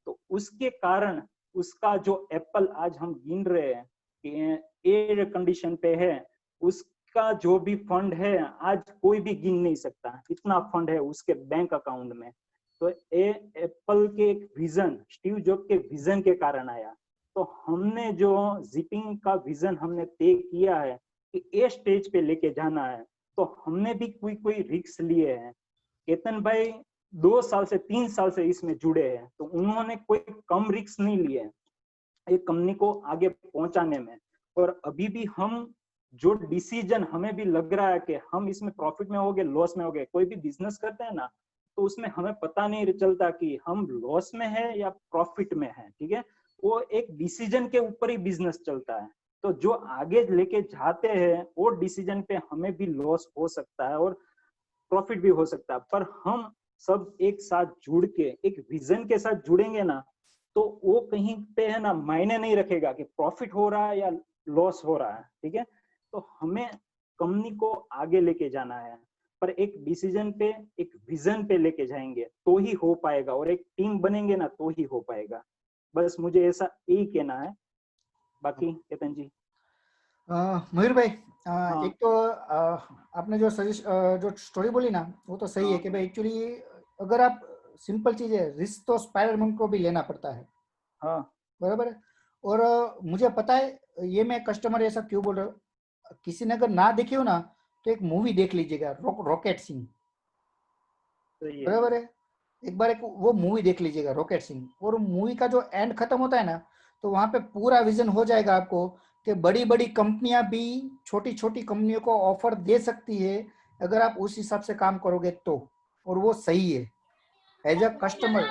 तो उसके कारण उसका जो एप्पल आज हम गिन रहे हैं कि ए कंडीशन पे है, उसका जो भी फंड है आज कोई भी गिन नहीं सकता, इतना फंड है उसके बैंक अकाउंट में। तो ये एप्पल के एक विजन, स्टीव जॉब के विजन के कारण आया। तो हमने जो जिपिंग का विजन हमने तय किया है कि ए स्टेज पे लेके जाना है, तो हमने भी कोई रिस्क लिए हैं। केतन भाई 2 साल से 3 साल से इसमें जुड़े हैं, तो उन्होंने कोई कम रिस्क नहीं लिए एक कंपनी को आगे पहुंचाने में। और अभी भी हम जो डिसीजन हमें भी लग रहा है कि हम इसमें प्रॉफिट में हो गए, लॉस में हो गए, कोई भी बिजनेस करते हैं ना तो उसमें हमें पता नहीं चलता कि हम लॉस में है या प्रॉफिट में है, ठीक है। वो एक डिसीजन के ऊपर ही बिजनेस चलता है। तो जो आगे लेके जाते हैं वो डिसीजन पे हमें भी लॉस हो सकता है और प्रॉफिट भी हो सकता है, पर हम सब एक साथ जुड़ के एक विजन के साथ जुड़ेंगे ना, तो वो कहीं पे है ना मायने नहीं रखेगा कि प्रॉफिट हो रहा है या लॉस हो रहा है, ठीक है। तो हमें कंपनी को आगे लेके जाना है, पर एक डिसीजन पे एक विजन पे लेके जाएंगे तो ही हो पाएगा, और एक टीम बनेंगे ना तो ही हो पाएगा। बस मुझे ऐसा यही कहना है। बाकी केतन जी। मयूर भाई, हाँ। एक तो आपने जो जो स्टोरी बोली ना वो तो सही है कि भाई एक्चुअली अगर आप सिंपल चीज है, रिस्क तो स्पाइडरमैन को भी लेना पड़ता है, हाँ। बराबर है। और मुझे पता है ये मैं कस्टमर ऐसा क्यों बोल रहा हूँ, किसी ने अगर ना देखी हो ना तो एक मूवी देख लीजिएगा, रॉकेट सिंह, सही है। बराबर है। एक बार एक वो मूवी देख लीजिएगा रॉकेट सिंह, और मूवी का जो एंड खत्म होता है ना तो वहां पे पूरा विजन हो जाएगा आपको कि बड़ी बड़ी कंपनियां भी छोटी छोटी कंपनियों को ऑफर दे सकती है अगर आप उस हिसाब से काम करोगे तो, और वो सही है। एज अ कस्टमर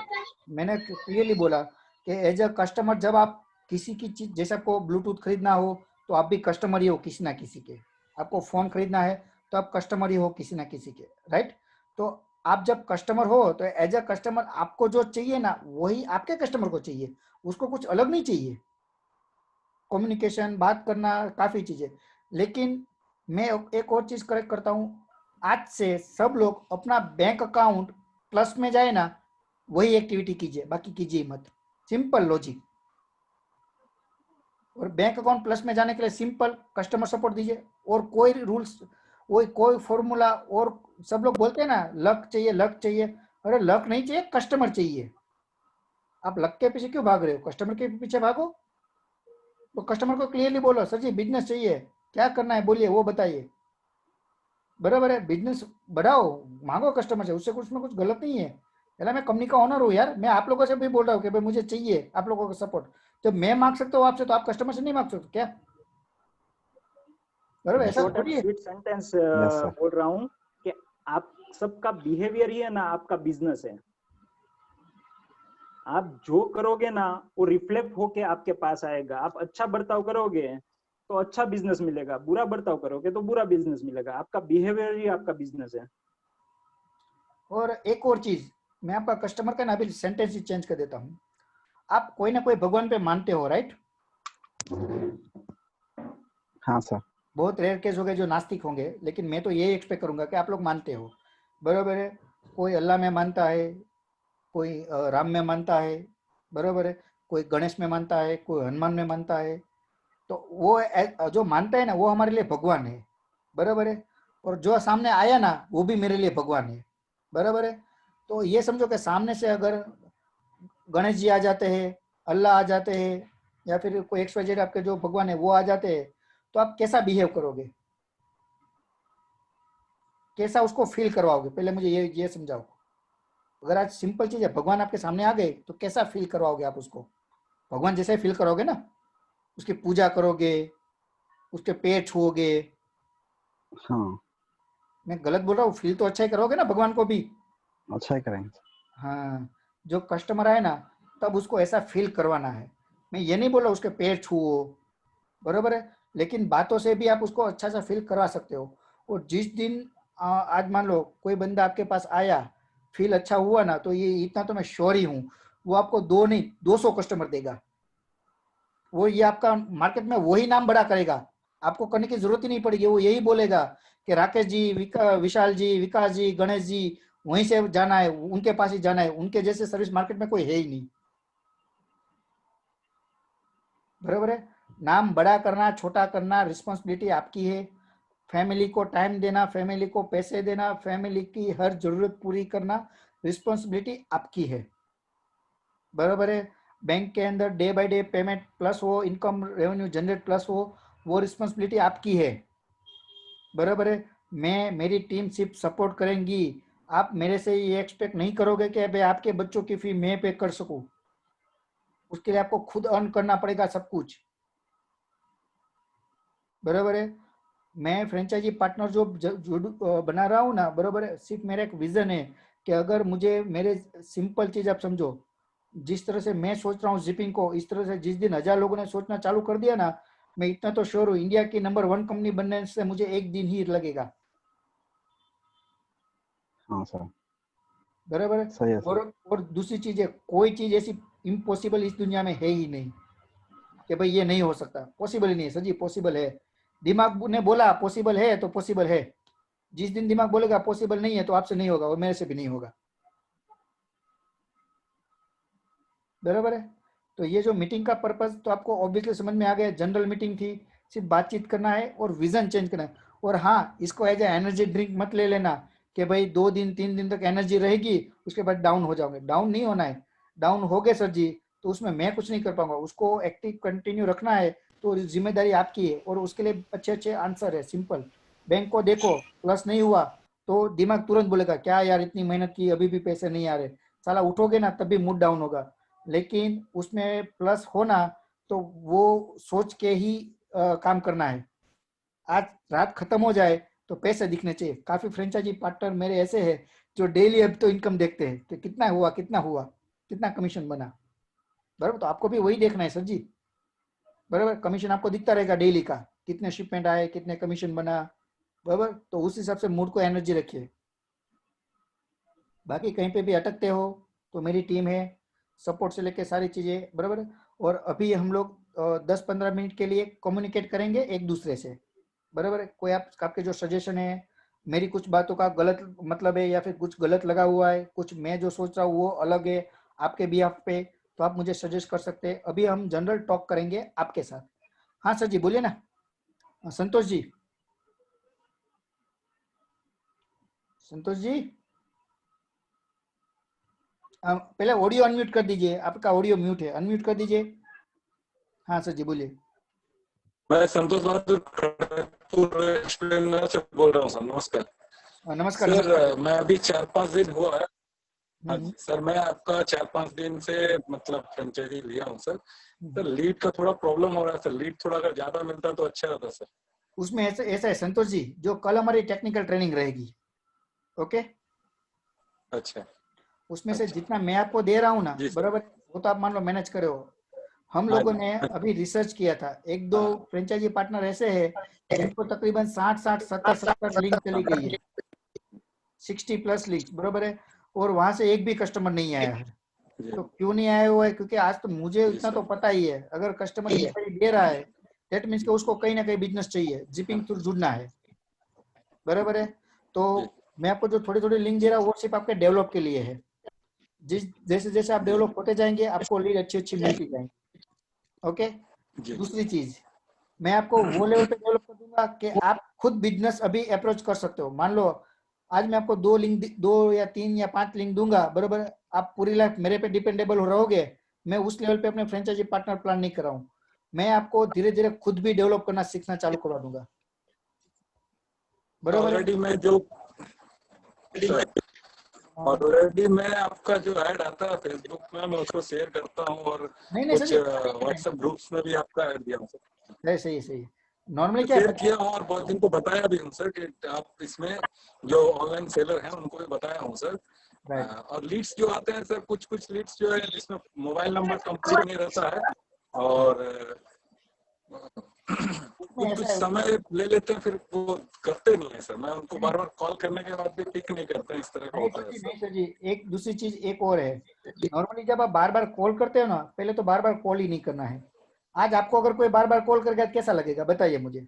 मैंने क्लियरली बोला कि एज अ कस्टमर जब आप किसी की चीज, जैसे आपको ब्लूटूथ खरीदना हो तो आप भी कस्टमर ही हो किसी ना किसी के, आपको फोन खरीदना है तो आप कस्टमर ही हो किसी ना किसी के, राइट। तो आप जब कस्टमर हो तो एज अ कस्टमर आपको जो चाहिए ना वही आपके कस्टमर को चाहिए, उसको कुछ अलग नहीं चाहिए। कम्युनिकेशन, बात करना, काफी चीजें। लेकिन मैं एक और चीज करेक्ट करता हूँ, आज से सब लोग अपना बैंक अकाउंट प्लस में जाए ना वही एक्टिविटी कीजिए, बाकी कीजिए मत। Simple logic. और बैंक अकाउंट प्लस में जाने के लिए सिंपल कस्टमर सपोर्ट दीजिए, और कोई रूल्स, कोई फॉर्मूला, और सब लोग बोलते हैं ना लक चाहिए लक चाहिए, अरे लक नहीं चाहिए, कस्टमर चाहिए। आप लक के पीछे क्यों भाग रहे हो, कस्टमर के पीछे भागो। तो कस्टमर को क्लियरली बोलो सर जी बिजनेस चाहिए, क्या करना है बोलिए, वो बताइए, बराबर है। बिजनेस बढ़ाओ, मांगो कस्टमर से, उससे कुछ में कुछ गलत नहीं है। पहले मैं कंपनी का ओनर हूँ यार, मैं आप लोगों से भी बोल रहा हूँ कि भाई मुझे चाहिए आप लोगों का सपोर्ट। जब मैं मांग सकता हूँ आपसे तो आप कस्टमर से नहीं मांग सकते क्या, बराबर, ऐसा शॉर्ट एंड थोड़ी है। Sweet sentence yes sir. बोल रहा हूँ कि आप सबका बिहेवियर ही है ना आपका बिजनेस है। आप जो करोगे ना वो रिफ्लेक्ट होके आपके पास आएगा। आप अच्छा बर्ताव करोगे तो अच्छा बिजनेस मिलेगा, बुरा बर्ताव करोगे तो बुरा बिजनेस मिलेगा। आपका बिहेवियर ही आपका बिजनेस है। और एक और चीज, मैं आपका कस्टमर का ना अभी सेंटेंस ही चेंज कर देता हूँ। आप कोई ना कोई भगवान पे मानते हो, राइट। हाँ सर। बहुत रेयर केस हो गए जो नास्तिक होंगे, लेकिन मैं तो यही एक्सपेक्ट करूंगा कि आप लोग मानते हो, बराबर है। कोई अल्लाह में मानता है, कोई राम में मानता है, बराबर है। कोई गणेश में मानता है, कोई हनुमान में मानता है। तो वो जो मानता है ना वो हमारे लिए भगवान है, बराबर है। और जो सामने आया ना वो भी मेरे लिए भगवान है, बराबर है। तो ये समझो कि सामने से अगर गणेश जी आ जाते हैं, अल्लाह आ जाते हैं, या फिर कोई XYZ आपके जो भगवान है वो आ जाते हैं, तो आप कैसा बिहेव करोगे, कैसा उसको फील करवाओगे, पहले मुझे ये समझाओ। अगर आज सिंपल चीज है, भगवान आपके सामने आ गए तो कैसा फील करवाओगे आप उसको, भगवान जैसे फील करोगे ना, उसकी पूजा करोगे, उसके पैर छुओगे। हाँ मैं गलत बोल रहा हूँ, फील तो अच्छा ही करोगे ना भगवान को भी। अच्छा ही करेंगे। हाँ, जो कस्टमर आए ना तब उसको ऐसा फील करवाना है। मैं ये नहीं बोल रहा उसके पैर छुओ, बरोबर है, लेकिन बातों से भी आप उसको अच्छा सा फील करवा सकते हो। और जिस दिन आज मान लो कोई बंदा आपके पास आया, फील अच्छा हुआ ना, तो ये इतना तो मैं श्योर ही हूँ वो आपको 2 नहीं 200 कस्टमर देगा। वो ये आपका मार्केट में वही नाम बड़ा करेगा, आपको करने की जरूरत ही नहीं पड़ेगी। वो यही बोलेगा कि राकेश जी, विशाल जी, विकास जी, गणेश जी, वहीं से जाना है, उनके पास ही जाना है, उनके जैसे सर्विस मार्केट में कोई है ही नहीं, बराबर है। नाम बड़ा करना, छोटा करना, रिस्पॉन्सिबिलिटी आपकी है। फैमिली को टाइम देना, फैमिली को पैसे देना, फैमिली की हर जरूरत पूरी करना, रिस्पॉन्सिबिलिटी आपकी है, बराबर है। बैंक के अंदर day by day payment plus हो, इनकम रेवेन्यू जनरेट प्लस हो, वो रिस्पॉन्सिबिलिटी आपकी है, बराबर है। मेरी टीम सिर्फ सपोर्ट करेंगी, आप मेरे से ये एक्सपेक्ट नहीं करोगे कि भाई आपके बच्चों की फी मैं पे कर सकूं। उसके लिए आपको खुद अर्न करना पड़ेगा सब कुछ, बराबर है। मैं फ्रेंचाइजी पार्टनर जो बना रहा हूँ ना, बराबर है, सिर्फ मेरा एक विजन है कि अगर मुझे मेरे सिंपल चीज आप समझो, जिस तरह से मैं सोच रहा हूँ जिपिंग को, इस तरह से जिस दिन 1000 लोगों ने सोचना चालू कर दिया ना, मैं इतना तो श्योर हूँ, इंडिया की नंबर 1 कंपनी बनने से मुझे 1 दिन ही लगेगा। हाँ सर, बराबर है। सही है सर। और दूसरी चीज है, कोई चीज ऐसी इम्पॉसिबल इस दुनिया में है ही नहीं कि भाई ये नहीं हो सकता, पॉसिबल ही नहीं है सर जी, पॉसिबल है। दिमाग ने बोला पॉसिबल है तो पॉसिबल है। जिस दिन दिमाग बोलेगा पॉसिबल नहीं है तो आपसे नहीं होगा और मेरे से भी नहीं होगा। बराबर है। तो ये जो मीटिंग का पर्पस तो आपको ऑब्वियसली समझ में आ गया, जनरल मीटिंग थी, सिर्फ बातचीत करना है और विजन चेंज करना है। और हाँ, इसको एज ए एनर्जी ड्रिंक मत ले लेना कि भाई 2 दिन 3 दिन तक एनर्जी रहेगी उसके बाद डाउन हो जाओगे। डाउन नहीं होना है। डाउन हो गए सर जी तो उसमें मैं कुछ नहीं कर पाऊंगा, उसको एक्टिव कंटिन्यू रखना है तो जिम्मेदारी आपकी है। और उसके लिए अच्छे अच्छे आंसर है, सिंपल। बैंक को देखो, प्लस नहीं हुआ तो दिमाग तुरंत बोलेगा क्या यार इतनी मेहनत की अभी भी पैसे नहीं आ रहे, साला उठोगे ना तब भी मूड डाउन होगा। लेकिन उसमें प्लस होना तो वो सोच के ही काम करना है। आज रात खत्म हो जाए तो पैसे दिखने चाहिए। काफी फ्रेंचाइजी पार्टनर मेरे ऐसे हैं जो डेली अब तो इनकम देखते हैं कि कितना हुआ कितना हुआ, कितना कमीशन बना। बराबर, तो आपको भी वही देखना है सर जी। बराबर, कमीशन आपको दिखता रहेगा डेली का, कितने शिपमेंट आए, कितने कमीशन बना। बराबर, तो उस हिसाब से मूड को एनर्जी रखिए। बाकी कहीं पे भी अटकते हो तो मेरी टीम है, सपोर्ट से लेके सारी चीजें। बराबर है। और अभी हम लोग 10-15 मिनट के लिए कम्युनिकेट करेंगे एक दूसरे से। बराबर है। कोई आपके जो सजेशन है, मेरी कुछ बातों का गलत मतलब है या फिर कुछ गलत लगा हुआ है, कुछ मैं जो सोच रहा हूँ वो अलग है आपके बिहाफ पे, तो आप मुझे सजेस्ट कर सकते हैं। अभी हम जनरल टॉक करेंगे आपके साथ। हाँ सर जी बोलिए ना। संतोष जी, संतोष जी पहले ऑडियो अनम्यूट कर दीजिए, आपका ऑडियो म्यूट है, अनम्यूट कर दीजिए। हाँ सर जी बोलिए। मैं संतोष बहादुर खड़गपुर स्टूडेंट से बोल रहा हूँ सर। नमस्कार नमस्कार। सर। नमस्कार। मैं अभी 4-5 दिन हुआ है। हाँ हम्म, जी सर, मैं आपका 4-5 दिन से मतलब फ्रेंचाइजी लिया हूँ सर। सर लीड का थोड़ा प्रॉब्लम हो रहा है सर, लीड थोड़ा अगर ज्यादा मिलता तो अच्छा रहता सर। उसमें ऐसा ऐसा है संतोष जी, जो कल हमारी टेक्निकल ट्रेनिंग रहेगी, ओके, अच्छा उसमें से अच्छा जितना मैं आपको दे रहा हूँ ना, जी सर। बराबर, वो तो आप मान लो मैनेज करे हो। हम हाँ लोगों जी ने हाँ अभी रिसर्च किया था, 1-2 हाँ फ्रेंचाइजी पार्टनर ऐसे हैं जिनको तकरीबन 60-60 70-70 लिंक चली गई है, 60+ लिंक। बराबर है। और वहां से एक भी कस्टमर नहीं आया है। जी तो क्यों नहीं आया हुआ है? क्योंकि आज तो मुझे जी इतना तो सर। पता ही है, अगर कस्टमर इंक्वायरी दे रहा है दैट मीन्स कि उसको कहीं ना कहीं बिजनेस चाहिए, जिपिंग थ्रू जुड़ना है। बराबर है। तो जी मैं आपको जो थोड़ी थोड़ी लिंक दे रहा हूँ वो सिर्फ आपके डेवलप के लिए है। जिस जैसे जैसे आप जी डेवलप होते जाएंगे आपको लीड अच्छी अच्छी मिलती जाएंगी। ओके। जी दूसरी चीज, मैं आपको वो लेवल पे डेवलप कर दूंगा कि आप खुद बिजनेस अभी अप्रोच कर सकते हो। मान लो आज मैं आपको 2 या 3 या 5 लिंक दूंगा, बराबर, आप पूरी लाइफ मेरे पे डिपेंडेबल हो रहोगे। मैं उस लेवल पे अपने फ्रेंचाइजी पार्टनर प्लान नहीं कर रहा हूँ। मैं आपको धीरे धीरे खुद भी डेवलप करना सीखना चालू करवा दूंगा। बराबर है। ऑलरेडी मैं जो ऑलरेडी मैं आपका जो ऐड आता है फेसबुक में मैं उसको शेयर करता हूँ और नहीं नहीं सर कुछ जी, व्हाट्सएप ग्रुप्स में भी आपका ऐड दिया हूँ सर। सही सही है। नॉर्मली क्या शेयर है, किया हूँ और बहुत दिन को बताया भी हूँ सर कि आप इसमें जो ऑनलाइन सेलर हैं उनको भी बताया हूँ सर। राइट, और लीड्स जो आते हैं सर, कुछ कुछ लीड्स जो है जिसमें मोबाइल नंबर कंप्लीट नहीं रहता है और उसमें कुछ कुछ ऐसा है। समय ले लेते हैं, फिर वो करते नहीं है सर। मैं उनको बार बार कॉल करने के बाद भी पिक नहीं करते हैं, इस तरह का नहीं होता सर है जी, सर। नहीं सर जी, एक दूसरी चीज एक और है। नॉर्मली जब आप बार बार कॉल करते हो ना, पहले तो बार बार कॉल ही नहीं करना है। आज आपको अगर कोई बार बार कॉल कर गया तो कैसा लगेगा बताइए मुझे।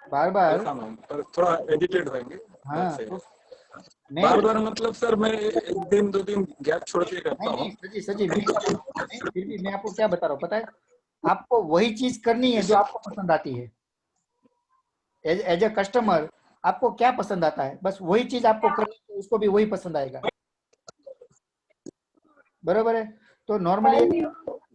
बार बार, ऐसा नहीं, पर थोड़ा एडिटेड होंगे। बात हाँ सही है। तो मैं, बार बार मतलब सर मैं 1 दिन 2 दिन गैप छोड़ के करता नहीं हूँ। नहीं सर जी मैं क्या बोल रहा हूँ, नहीं, फिर भी मैं आपको क्या बता रहा हूँ पता है, आपको वही चीज करनी है जी जो सर। आपको पसंद आती है। एज ए कस्टमर आपको क्या पसंद आता है, बस वही चीज आपको करनी है, उसको भी वही पसंद आएगा। बराबर है। तो नॉर्मली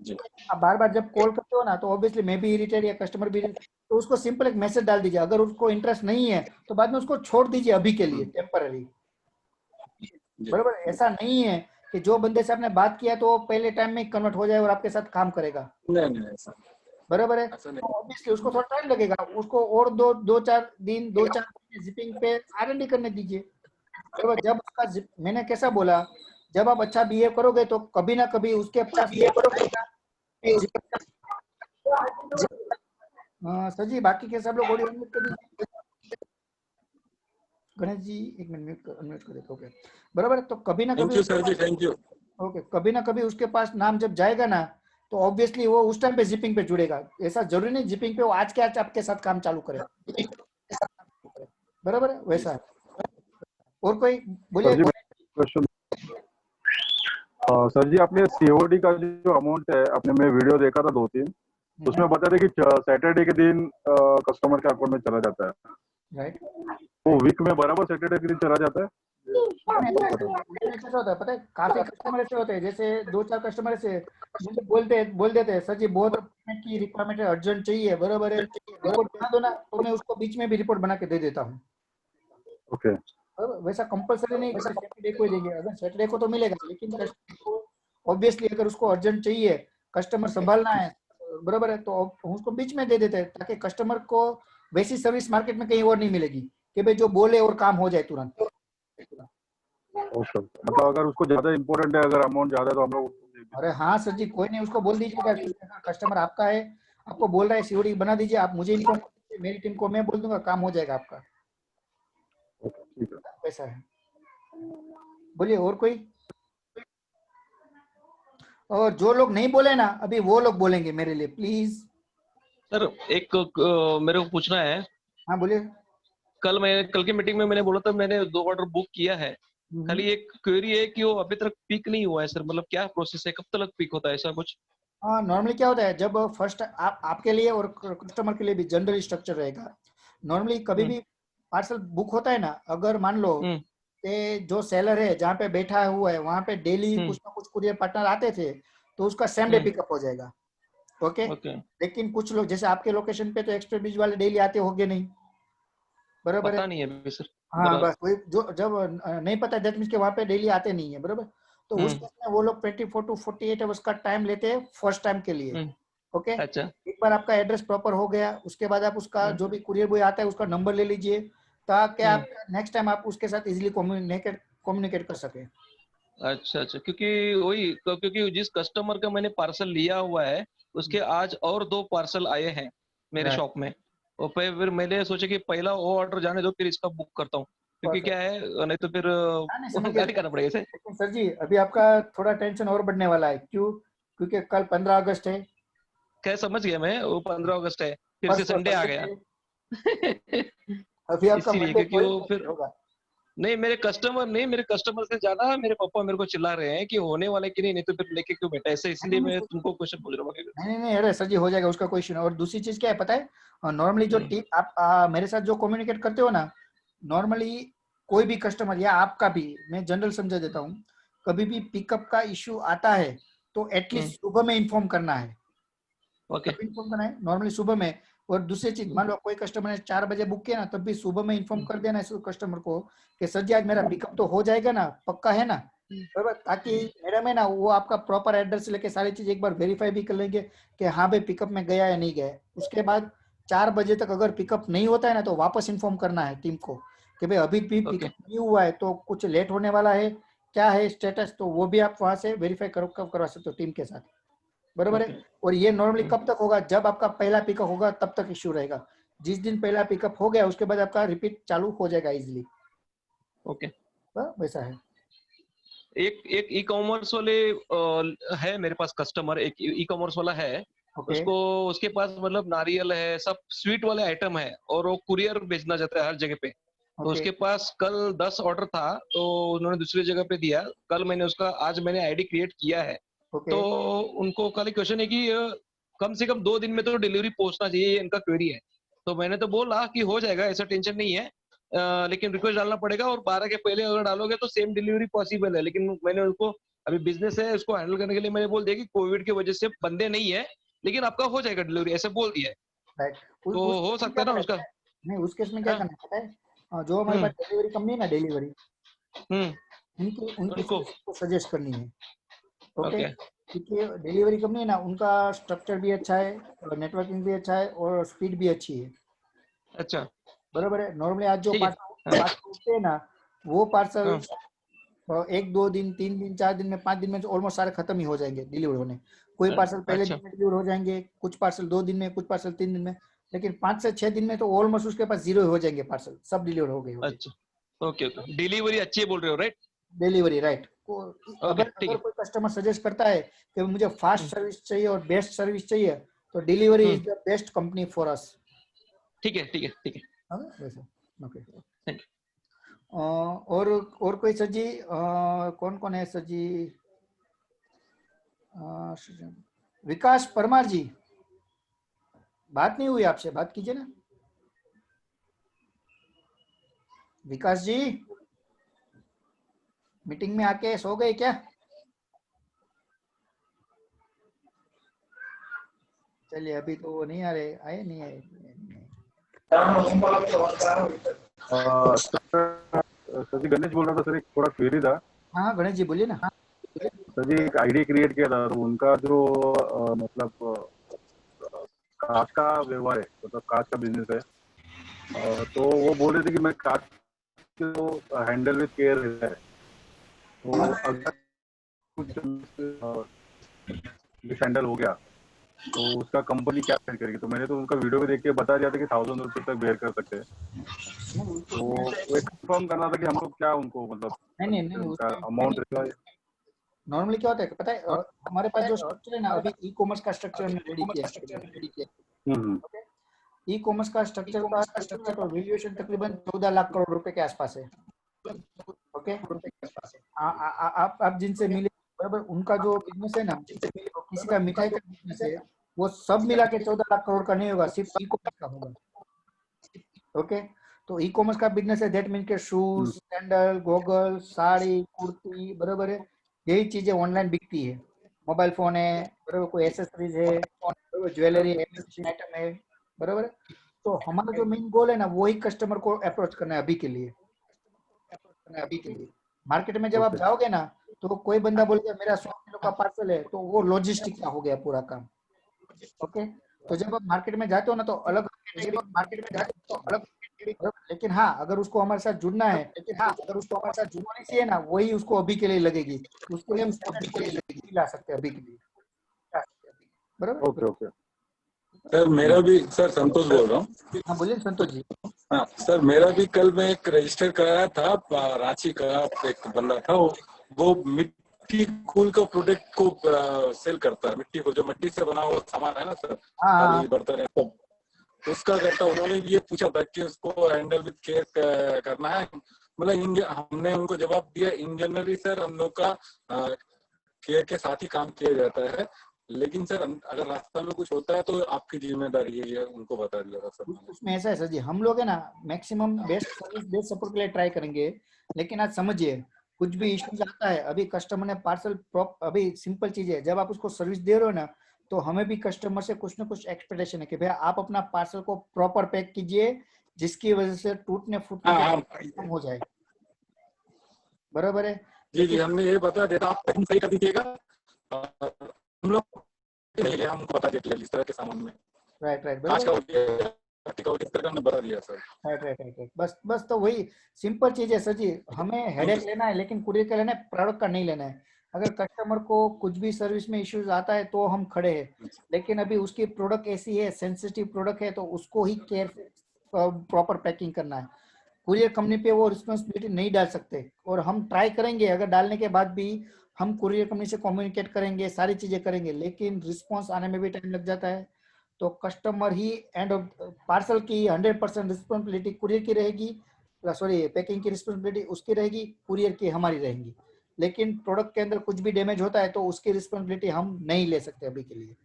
जी आप बार बार जब कॉल करते हो ना तो ऑब्वियसली मैं भी इरिटेट या कस्टमर भी irritated, तो उसको सिंपल एक मैसेज डाल दीजिए। अगर उसको इंटरेस्ट नहीं है तो बाद में उसको छोड़ दीजिए अभी के लिए, टेम्पररी। जी बराबर, जी। ऐसा नहीं है कि जो बंदे से आपने बात किया तो वो पहले टाइम में कन्वर्ट हो जाए और आपके साथ काम करेगा। नहीं नहीं ऐसा बराबर है। ऐसा तो नहीं। ऑब्वियसली उसको थोड़ा टाइम लगेगा, उसको और 2-4 दिन जिपिंग पे R&D करने दीजिए। बराबर, जब उसका मैंने कैसा बोला, जब आप अच्छा बिहेव करोगे तो कभी ना कभी उसके पास भी आएगा। सर जी बाकी के सब लोग ऑडियो अनम्यूट कर दीजिए। गणेश जी एक मिनट अनम्यूट कर देते। ओके बराबर है। तो कभी ना थैंक कभी यू सर जी, थैंक यू। ओके कभी ना कभी उसके पास नाम जब जाएगा ना तो ऑब्वियसली वो उस टाइम पे जिपिंग पे जुड़ेगा। ऐसा जरूरी नहीं जिपिंग पे वो आज के आज आपके साथ काम चालू करे, बराबर है वैसा है। और कोई बोलिए। सर जी क्वेश्चन, सर जी आपने सीओडी का जो अमाउंट है आपने, मैं वीडियो देखा था 2-3, उसमें बता रहे कि सैटरडे के दिन कस्टमर के अकाउंट में चला जाता है, राइट। वो वीक में बराबर सैटरडे के दिन चला जाता है? ऐसा होता है पता है, काफी कस्टमर ऐसे होते हैं, जैसे 2-4 कस्टमर ऐसे मुझे बोल देते हैं सर जी बहुत पेमेंट की रिक्वायरमेंट है, अर्जेंट चाहिए, बराबर है, रिपोर्ट बना दो ना, तो मैं उसको बीच में भी रिपोर्ट बना के दे देता हूँ। ओके वैसा कंपलसरी नहीं सैटरडे को ही देंगे, अगर सैटरडे को तो मिलेगा, लेकिन कस्टमर को ऑब्वियसली अगर उसको अर्जेंट चाहिए, कस्टमर संभालना है, बराबर है, तो उसको बीच में दे देते हैं ताकि कस्टमर को वैसी सर्विस मार्केट में कहीं और नहीं मिलेगी कि भाई जो बोले और काम हो जाए तुरंत। ओके, मतलब अगर उसको ज्यादा इम्पोर्टेंट है, अगर अमाउंट ज्यादा है तो हम लोग। अरे हाँ सर जी कोई नहीं, उसको बोल दीजिएगा कस्टमर आपका है, आपको बोल रहा है सीओडी बना दीजिए, आप मुझे इन्फॉर्म कीजिए, मेरी टीम को मैं बोल दूंगा, काम हो जाएगा आपका। ठीक है, वैसा है। बोलिए और कोई। और जो लोग नहीं बोले ना अभी वो लोग बोलेंगे मेरे लिए प्लीज। सर एक मेरे को पूछना है। हाँ बोलिए। कल की मीटिंग में मैंने बोला था मैंने 2 ऑर्डर बुक किया है, खाली एक क्वेरी है कि वो अभी तक पिक नहीं हुआ है सर, मतलब क्या प्रोसेस है, कब तक पिक होता है, ऐसा कुछ? हाँ नॉर्मली क्या होता है जब फर्स्ट आपके लिए और कस्टमर के लिए भी जनरल स्ट्रक्चर रहेगा। नॉर्मली कभी भी पार्सल बुक होता है ना, अगर मान लो कि जो सेलर है जहाँ पे बैठा हुआ है वहां पे डेली कुछ ना कुछ कुरियर पार्टनर आते थे तो उसका सेम डे पिकअप हो जाएगा। ओके लेकिन कुछ लोग जैसे आपके लोकेशन पे तो एक्सप्रेस ब्रिज वाले डेली आते होंगे नहीं, बराबर है? पता नहीं है अभी सर। हाँ बस वही जो जब नहीं पता दैट मींस के वहां पे डेली आते नहीं है, बराबर। तो उस केस में वो लोग 24 to 48 आवर्स का टाइम लेते हैं फर्स्ट टाइम के लिए। ओके अच्छा। एक बार आपका एड्रेस प्रॉपर हो गया उसके बाद आप उसका जो भी कुरियर बॉय आता है उसका नंबर ले लीजिए ताकि आप नेक्स्ट टाइम आप उसके साथ इजीली कम्युनिकेट कर सके। अच्छा अच्छा, क्योंकि जिस कस्टमर का मैंने पार्सल लिया हुआ है उसके आज और 2 पार्सल आए हैं मेरे शॉप में, और फिर मैंने सोचा कि पहला वो ऑर्डर जाने दो फिर इसका बुक करता हूँ, क्योंकि क्या है नहीं तो फिर गाली करना पड़ेगा इसे। लेकिन सर जी अभी आपका थोड़ा टेंशन और बढ़ने वाला है, क्यों? क्योंकि कल 15 अगस्त है। क्या समझ गया मैं, वो 15 अगस्त है, फिर से संडे आ गया। अभी आपका इसीलिए मंडे क्योंकि वो फिर होगा। नहीं मेरे कस्टमर से ज्यादा मेरे पापा मेरे को चिल्ला रहे हैं कि होने वाले कि नहीं तो फिर लेके क्यों बैठा, ऐसे इसलिए मैं तुमको क्वेश्चन पूछ रहा हूँ। नहीं अरे सर जी हो जाएगा उसका क्वेश्चन। और दूसरी चीज क्या है पता है, नॉर्मली जो टीम आप मेरे साथ जो कम्युनिकेट करते हो ना, नॉर्मली कोई भी कस्टमर या आपका भी, मैं जनरल समझा देता हूँ, कभी भी पिकअप का इश्यू आता है तो एटलीस्ट सुबह में इन्फॉर्म करना है। इन्फॉर्म करना है नॉर्मली सुबह में। और दूसरी चीज मान लो कोई कस्टमर ने 4 बजे बुक किया ना, तब भी सुबह में इन्फॉर्म कर देना है कस्टमर को कि सर जी आज मेरा पिकअप तो हो जाएगा ना, पक्का है ना, बराबर, ताकि मैडम है ना वो आपका प्रॉपर एड्रेस लेके सारी चीज एक बार वेरीफाई भी कर लेंगे कि हाँ भाई पिकअप में गया या नहीं गया। उसके बाद 4 बजे तक अगर पिकअप नहीं होता है ना तो वापस इन्फॉर्म करना है टीम को कि भाई अभी भी पिकअप नहीं हुआ है तो कुछ लेट होने वाला है, क्या है स्टेटस, तो वो भी आप वहां से वेरीफाई करवा सकते हो टीम के साथ, बराबर है। और ये नॉर्मली कब तक होगा, जब आपका पहला पिकअप होगा तब तक इश्यू रहेगा। जिस दिन पहला पिकअप हो गया उसके बाद आपका रिपीट चालू हो जाएगा इजीली। ओके वैसा है। एक ई कॉमर्स वाले है मेरे पास कस्टमर, एक ई कॉमर्स वाला है, उसको उसके पास मतलब नारियल है, सब स्वीट वाले आइटम है, और वो कुरियर भेजना चाहता है हर जगह पे। तो उसके पास कल 10 ऑर्डर था तो उन्होंने दूसरी जगह पे दिया, कल मैंने उसका आज मैंने आईडी क्रिएट किया है। तो उनको खाली क्वेश्चन है कि कम से कम 2 दिन में तो डिलीवरी पहुंचना चाहिए, ये इनका क्वेरी है। तो मैंने तो बोला कि हो जाएगा, ऐसा टेंशन नहीं है, लेकिन रिक्वेस्ट डालना पड़ेगा और 12 के पहले अगर डालोगे तो सेम डिलीवरी पॉसिबल है। लेकिन मैंने उनको अभी बिजनेस है उसको हैंडल करने के लिए मैंने बोल दिया कि कोविड की वजह से बंदे नहीं है, लेकिन आपका हो जाएगा डिलीवरी, ऐसे बोल दिया है। तो हो सकता है ना उसका? नहीं उस केस में क्या करना पता है, जो हमारे पास डिलीवरी कंपनी है ना डिलीवरी, उनको सजेस्ट करनी है। ओके क्योंकि डिलीवरी कंपनी है ना उनका स्ट्रक्चर भी अच्छा है, नेटवर्किंग भी अच्छा है और स्पीड भी अच्छी है। अच्छा बराबर है। नॉर्मली आज जो पार्सल उठते हैं ना वो पार्सल 1-2 दिन 3 दिन 4 दिन में 5 दिन में ऑलमोस्ट सारे खत्म ही हो जाएंगे डिलीवर होने। कोई पार्सल पहले अच्छा। दिन में डिलीवर हो जाएंगे, कुछ पार्सल 2 दिन में, कुछ पार्सल 3 दिन में, लेकिन 5 से 6 दिन में तो ऑलमोस्ट उसके पास 0 हो जाएंगे पार्सल, सब डिलीवर हो गए होंगे। अच्छा ओके ओके, डिलीवरी अच्छी है बोल रहे हो राइट? Delivery right. अगर ठीक है। कोई कस्टमर सजेस्ट करता है कि मुझे फास्ट सर्विस चाहिए और बेस्ट सर्विस चाहिए, तो delivery is the best company for us. ठीक है ठीक है ठीक है, वैसे ओके। Thank you. और कोई सर जी, कौन कौन है सर जी? विकास परमार जी, बात नहीं हुई आपसे, बात कीजिए ना विकास जी। मीटिंग में आके सो गए क्या? चलिए अभी तो वो नहीं आ रहे, आए नहीं आए। सर जी गणेश बोल रहा था सर, एक थोड़ा क्वेरी था। हाँ गणेश जी बोलिए ना। सर जी एक आईडी क्रिएट किया था, तो उनका जो मतलब कांच का व्यवहार है, मतलब कांच का बिजनेस है, तो वो बोल रहे थे कि मैं कांच को हैंडल विद केयर है, तो अगर कुछ मिसहैंडल हो गया तो उसका कंपनी क्या बेयर करेगी? तो मैंने तो उनका वीडियो में देख के बता दिया था कि 1000 रुपये तक बेयर कर सकते हैं, तो वो कंफर्म करना था कि हम लोग क्या उनको मतलब नहीं उनका अमाउंट नॉर्मली क्या होता है पता है, हमारे पास जो स्ट्रक्चर है ना, अभी ई कॉमर्स का स्ट्रक्चर हमने रेडी किया। ई कॉमर्स का स्ट्रक्चर तो वैल्यूएशन तकरीबन 14 लाख करोड़ रुपए के आसपास है। ओके, आप जिनसे मिले बराबर, उनका जो बिजनेस है ना, किसी का मिठाई का बिजनेस है, वो सब मिला के 14 लाख करोड़ का नहीं होगा, सिर्फ ई कॉमर्स का होगा। ओके, तो ई कॉमर्स का बिजनेस है, दैट मीन के shoes, sandal, goggle, sari, kurti, बराबर है, यही चीजें ऑनलाइन बिकती है। मोबाइल फोन है, बराबर, कोई एसेसरीज है, ज्वेलरी है, आइटम है, बराबर। तो हमारा जो मेन गोल है ना, वही कस्टमर को अप्रोच करना है अभी के लिए। मार्केट में जब आप जाओगे ना, तो कोई बंदा बोलेगा मेरा 100 किलो का पार्सल है, तो वो लॉजिस्टिक का हो गया पूरा काम। ओके, तो जब आप मार्केट में जाते हो ना, तो अलग मार्केट में जाते हो तो अलग, लेकिन हाँ अगर उसको हमारे साथ जुड़ना है, चाहिए ना, वही उसको अभी के लिए लगेगी, उसके लिए हम अभी के लिए ला सकते हैं, अभी के लिए, बराबर। ओके ओके सर मेरा भी, सर संतोष बोल रहा हूँ। हाँ बोलिए संतोष जी। हाँ सर, मेरा भी कल मैं एक रजिस्टर कराया था, रांची का एक बंदा था, वो मिट्टी कूल का प्रोडक्ट को सेल करता है, मिट्टी को, जो मिट्टी से बना हुआ सामान है ना सर, थाली बर्तन है सब, उसका करता। उन्होंने ये पूछा था कि उसको हैंडल विद केयर करना है, मतलब हमने उनको जवाब दिया इन जनरली सर हम लोग का केयर के साथ ही काम किया जाता है, लेकिन सर अगर रास्ता में कुछ होता है तो आपकी जिम्मेदारी है, ये उनको बता दिया सर। उसमें ऐसा है सर जी, हम लोग है ना maximum best service, best support के लिए ट्राई करेंगे, लेकिन आज समझिए कुछ भी इश्यूज आता है, अभी कस्टमर ने पार्सल, अभी सिंपल चीज है, जब आप उसको सर्विस दे रहे हो ना, तो हमें भी कस्टमर से कुछ ना कुछ एक्सपेक्टेशन है कि भैया आप अपना पार्सल को प्रॉपर पैक कीजिए, जिसकी वजह से टूटने फूटने कम हो जाए, बराबर है। जी जी, हमने ये बता दिया, आप पैकिंग सही कर दीजिएगा, हम लोग हमको बता देते इस तरह के सामान में। राइट राइट, बता दिया सर। राइट, बस तो वही सिंपल चीज है सर जी, हमें हेडेक लेना है, लेकिन कुरियर का लेना है, प्रोडक्ट का नहीं लेना है। अगर कस्टमर को कुछ भी सर्विस में इश्यूज आता है तो हम खड़े हैं, लेकिन अभी उसकी प्रोडक्ट ऐसी है, सेंसिटिव प्रोडक्ट है, तो उसको ही केयर प्रॉपर पैकिंग करना है। कुरियर कंपनी पे वो रिस्पॉन्सिबिलिटी नहीं डाल सकते, और हम ट्राई करेंगे, अगर डालने के बाद भी हम कुरियर कंपनी से कम्युनिकेट करेंगे, सारी चीजें करेंगे, लेकिन रिस्पॉन्स आने में भी टाइम लग जाता है। तो customer he end of parcel की 100% रिस्पॉन्सिबिलिटी कुरियर की रहेगी, सॉरी पैकिंग की रिस्पॉन्सिबिलिटी उसकी रहेगी, कुरियर की हमारी रहेगी। लेकिन प्रोडक्ट के अंदर कुछ भी डैमेज होता है तो उसकी रिस्पॉन्सिबिलिटी हम नहीं ले सकते अभी के लिए,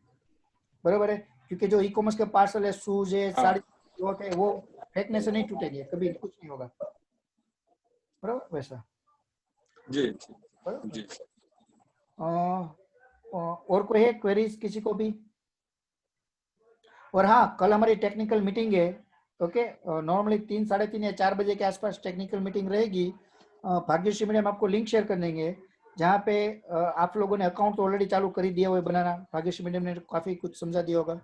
बराबर है, क्योंकि जो ई कॉमर्स के पार्सल है, शूज है, साड़ी है, वो फेंकने से नहीं टूटेंगे, कभी कुछ नहीं होगा, बराबर वैसा। जी जी। और कोई है क्वेरीज किसी को भी? और हाँ, कल हमारी टेक्निकल मीटिंग है, ओके, नॉर्मली 3, 3:30 या 4 बजे के आसपास टेक्निकल मीटिंग रहेगी। भाग्यश्री मैडम आपको लिंक शेयर कर देंगे, जहाँ पे आप लोगों ने अकाउंट तो ऑलरेडी चालू कर ही दिया हुआ है बनाना, भाग्यश्री मैडम ने काफी कुछ समझा दिया होगा।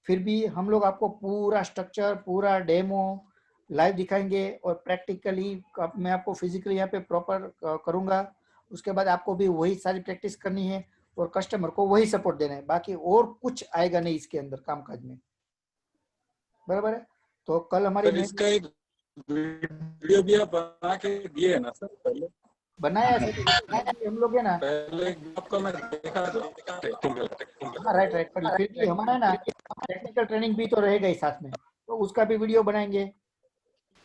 फिर भी हम लोग आपको पूरा स्ट्रक्चर, पूरा डेमो लाइव दिखाएंगे, और प्रैक्टिकली मैं आपको फिजिकली यहाँ पे प्रॉपर करूंगा। उसके बाद आपको भी वही सारी प्रैक्टिस करनी है, और कस्टमर को वही सपोर्ट देना है, बाकी और कुछ आएगा नहीं इसके अंदर कामकाज में, बराबर है। तो कल हमारी सर इसका एक वीडियो भी आप बना के दिए है ना सर पहले? बनाया है सर हम लोग है ना। पहले आपका मैं देखा हाँ राइट राइट, पर फिर भी हमारा है ना टेक्निकल ट्रेनिंग भी तो रहेगा ही साथ में, तो उसका भी वीडियो बनाएंगे।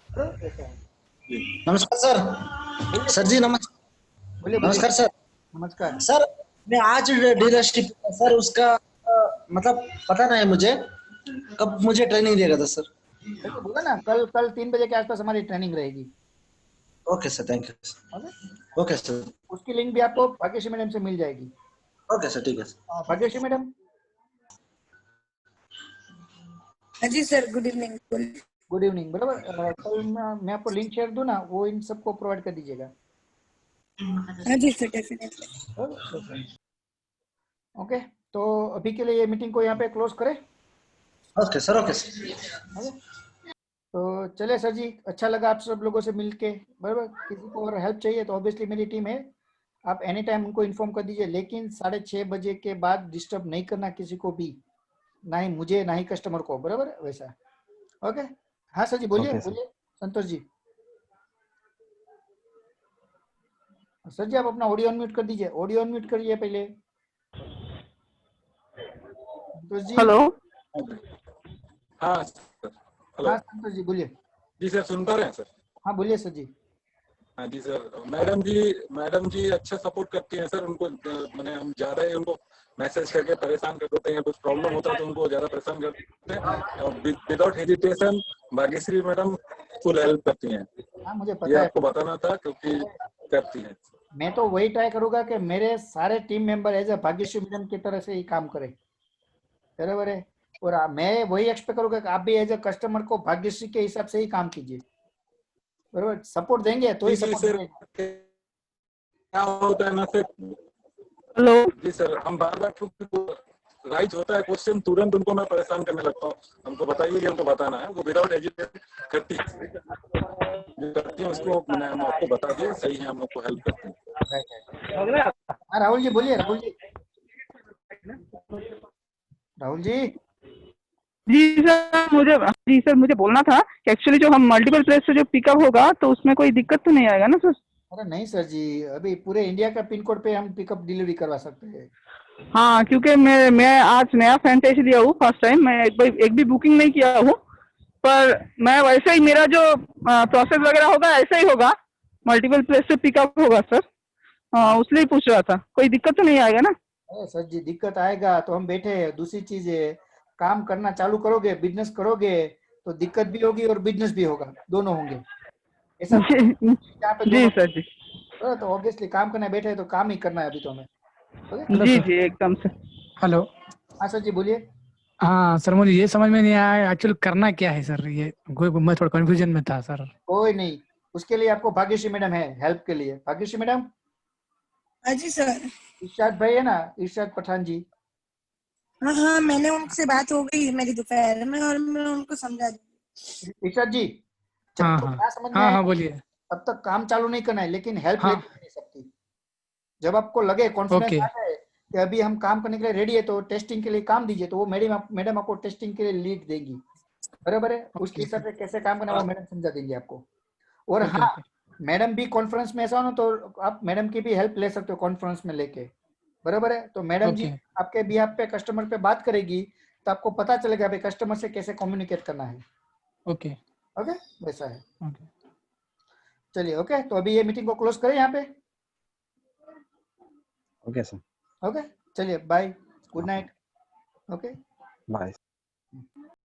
नमस्कार सर। सर जी नमस्कार। बोलिए नमस्कार सर। नमस्कार सर मैं आज डीलरशिप सर उसका मतलब पता नहीं मुझे कब मुझे ट्रेनिंग देगा था सर। तो बोला ना कल 3 बजे के आसपास हमारी ट्रेनिंग रहेगी। Okay sir, thank you. Okay sir, उसकी लिंक भी आपको भाग्यश्री मैडम से मिल जाएगी। ओके सर, ठीक है सर। भाग्यश्री मैडम। जी sir, good evening. Good evening. बराबर, कल मैं आपको लिंक शेयर दूं ना, वो इन सबको प्रोवाइड कर दीजिएगा। हाँ जी सर, डेफिनेटली। ओके, तो अभी के लिए ये मीटिंग को यहाँ पे क्लोज करें। Okay sir, okay sir. तो चले सर जी, अच्छा लगा आप सब लोगों से मिलके, बराबर। किसी को अगर हेल्प चाहिए तो ऑब्वियसली मेरी टीम है, आप एनी टाइम उनको इन्फॉर्म कर दीजिए, लेकिन 6:30 बजे के बाद डिस्टर्ब नहीं करना किसी को भी, ना ही मुझे ना ही कस्टमर को, बराबर वैसा। ओके, हाँ सर जी बोलिए। Okay, बोलिए संतोष जी। सर जी आप अपना ऑडियो अनम्यूट कर दीजिए, ऑडियो अनम्यूट करिए पहले। संतोष जी। हेलो। हाँ सर। हेलो। हाँ संतोष जी बोलिए। जी सर, सुन पा रहे हैं सर? हाँ बोलिए सर जी। हाँ जी सर, मैडम जी अच्छा सपोर्ट करती हैं सर। उनको मैंने हम ज्यादा ही उनको मैसेज करके परेशान कर देते हैं, कुछ प्रॉब्लम होता है तो उनको ज्यादा परेशान करते हैं, और without hesitation Bhagyashree madam full help करती हैं। हाँ मुझे ये पता है। आपको बताना था क्योंकि करती हैं। मैं तो वही ट्राई करूंगा कि मेरे सारे team member as a Bhagyashree madam की तरह से ही काम करें, बराबर है। और मैं वही एक्सपेक्ट करूंगा कि आप भी एज ए कस्टमर को भाग्यश्री के हिसाब से ही काम कीजिए, बराबर। सपोर्ट देंगे तो ही जी सपोर्ट सर, मिलेगा। क्या होता है ना सर। हेलो जी सर, हम बार राइट होता है क्वेश्चन, तुरंत उनको मैं परेशान करने लगता हूँ। हमको बताइए कि हमको बताना है, वो विदाउट हेजिटेशन करती है उसको मैंने हम आपको बता दिया, सही है, हम आपको हेल्प करते हैं। हाँ राहुल जी बोलिए। राहुल जी। राहुल जी। जी सर मुझे बोलना था कि एक्चुअली जो हम मल्टीपल प्लेस से जो पिकअप होगा तो उसमें कोई दिक्कत तो नहीं आएगा ना सर? अरे नहीं सर जी, अभी पूरे इंडिया का पिन कोड पे हम पिकअप डिलीवरी करवा सकते हैं। हाँ, क्योंकि मैं आज नया फ्रेंचाइजी लिया हूँ, फर्स्ट टाइम। मैं एक भी बुकिंग नहीं किया हूँ, पर मैं वैसे ही मेरा जो प्रोसेस वगैरह होगा ऐसा ही होगा, मल्टीपल प्लेस से पिकअप होगा सर। उसलिए पूछ रहा था, कोई दिक्कत तो नहीं आएगा ना? अरे सर जी दिक्कत आएगा तो हम बैठे हैं। दूसरी चीज है, काम करना चालू करोगे, बिजनेस करोगे तो दिक्कत भी होगी और बिजनेस भी होगा, दोनों होंगे ऐसा। यहाँ पे जी सर जी। तो ऑब्वियसली काम करने बैठे हैं तो काम ही करना है अभी तो हमें। जी जी एकदम सर। हेलो। हाँ सर जी बोलिए। हाँ सर, मुझे ये समझ में नहीं आया एक्चुअल करना क्या है सर। ये मैं थोड़ा कंफ्यूजन में था सर। कोई नहीं, उसके लिए आपको भाग्यश्री मैडम है हेल्प के लिए। भाग्यश्री मैडम। हाँ जी सर। इरशाद भाई है ना, इरशाद पठान जी। हाँ हाँ, मैंने उनसे बात हो गई मेरी दोपहर में और मैं उनको समझा दी। इरशाद जी, जब हाँ तक हाँ ना समझ में हाँ आए हाँ बोलिए। तब तक काम चालू नहीं करना है, लेकिन हेल्प हाँ। लेनी नहीं सबकी। जब आपको लगे कॉन्फिडेंस ओके आ जाए कि अभी हम काम करने के लिए रेडी है तो टेस्टिंग के लिए काम दीजिए, तो वो मैडम आपको टेस्टिंग के लिए लीड देंगी, बराबर है। उसके हिसाब से कैसे काम करना वो मैडम समझा देंगे आपको। और ओके हाँ, ओके मैडम भी कॉन्फ्रेंस में ऐसा हो ना तो आप मैडम की भी हेल्प ले सकते हो कॉन्फ्रेंस में लेके, बराबर है। तो मैडम जी ओके आपके बिहाफ पे कस्टमर पे बात करेगी तो आपको पता चलेगा भाई कस्टमर से कैसे कम्युनिकेट करना है। ओके ओके, वैसा है। ओके। चलिए ओके, तो अभी ये मीटिंग को क्लोज करें यहाँ पे। Okay sir. ओके चलिए, bye, good night. Okay bye.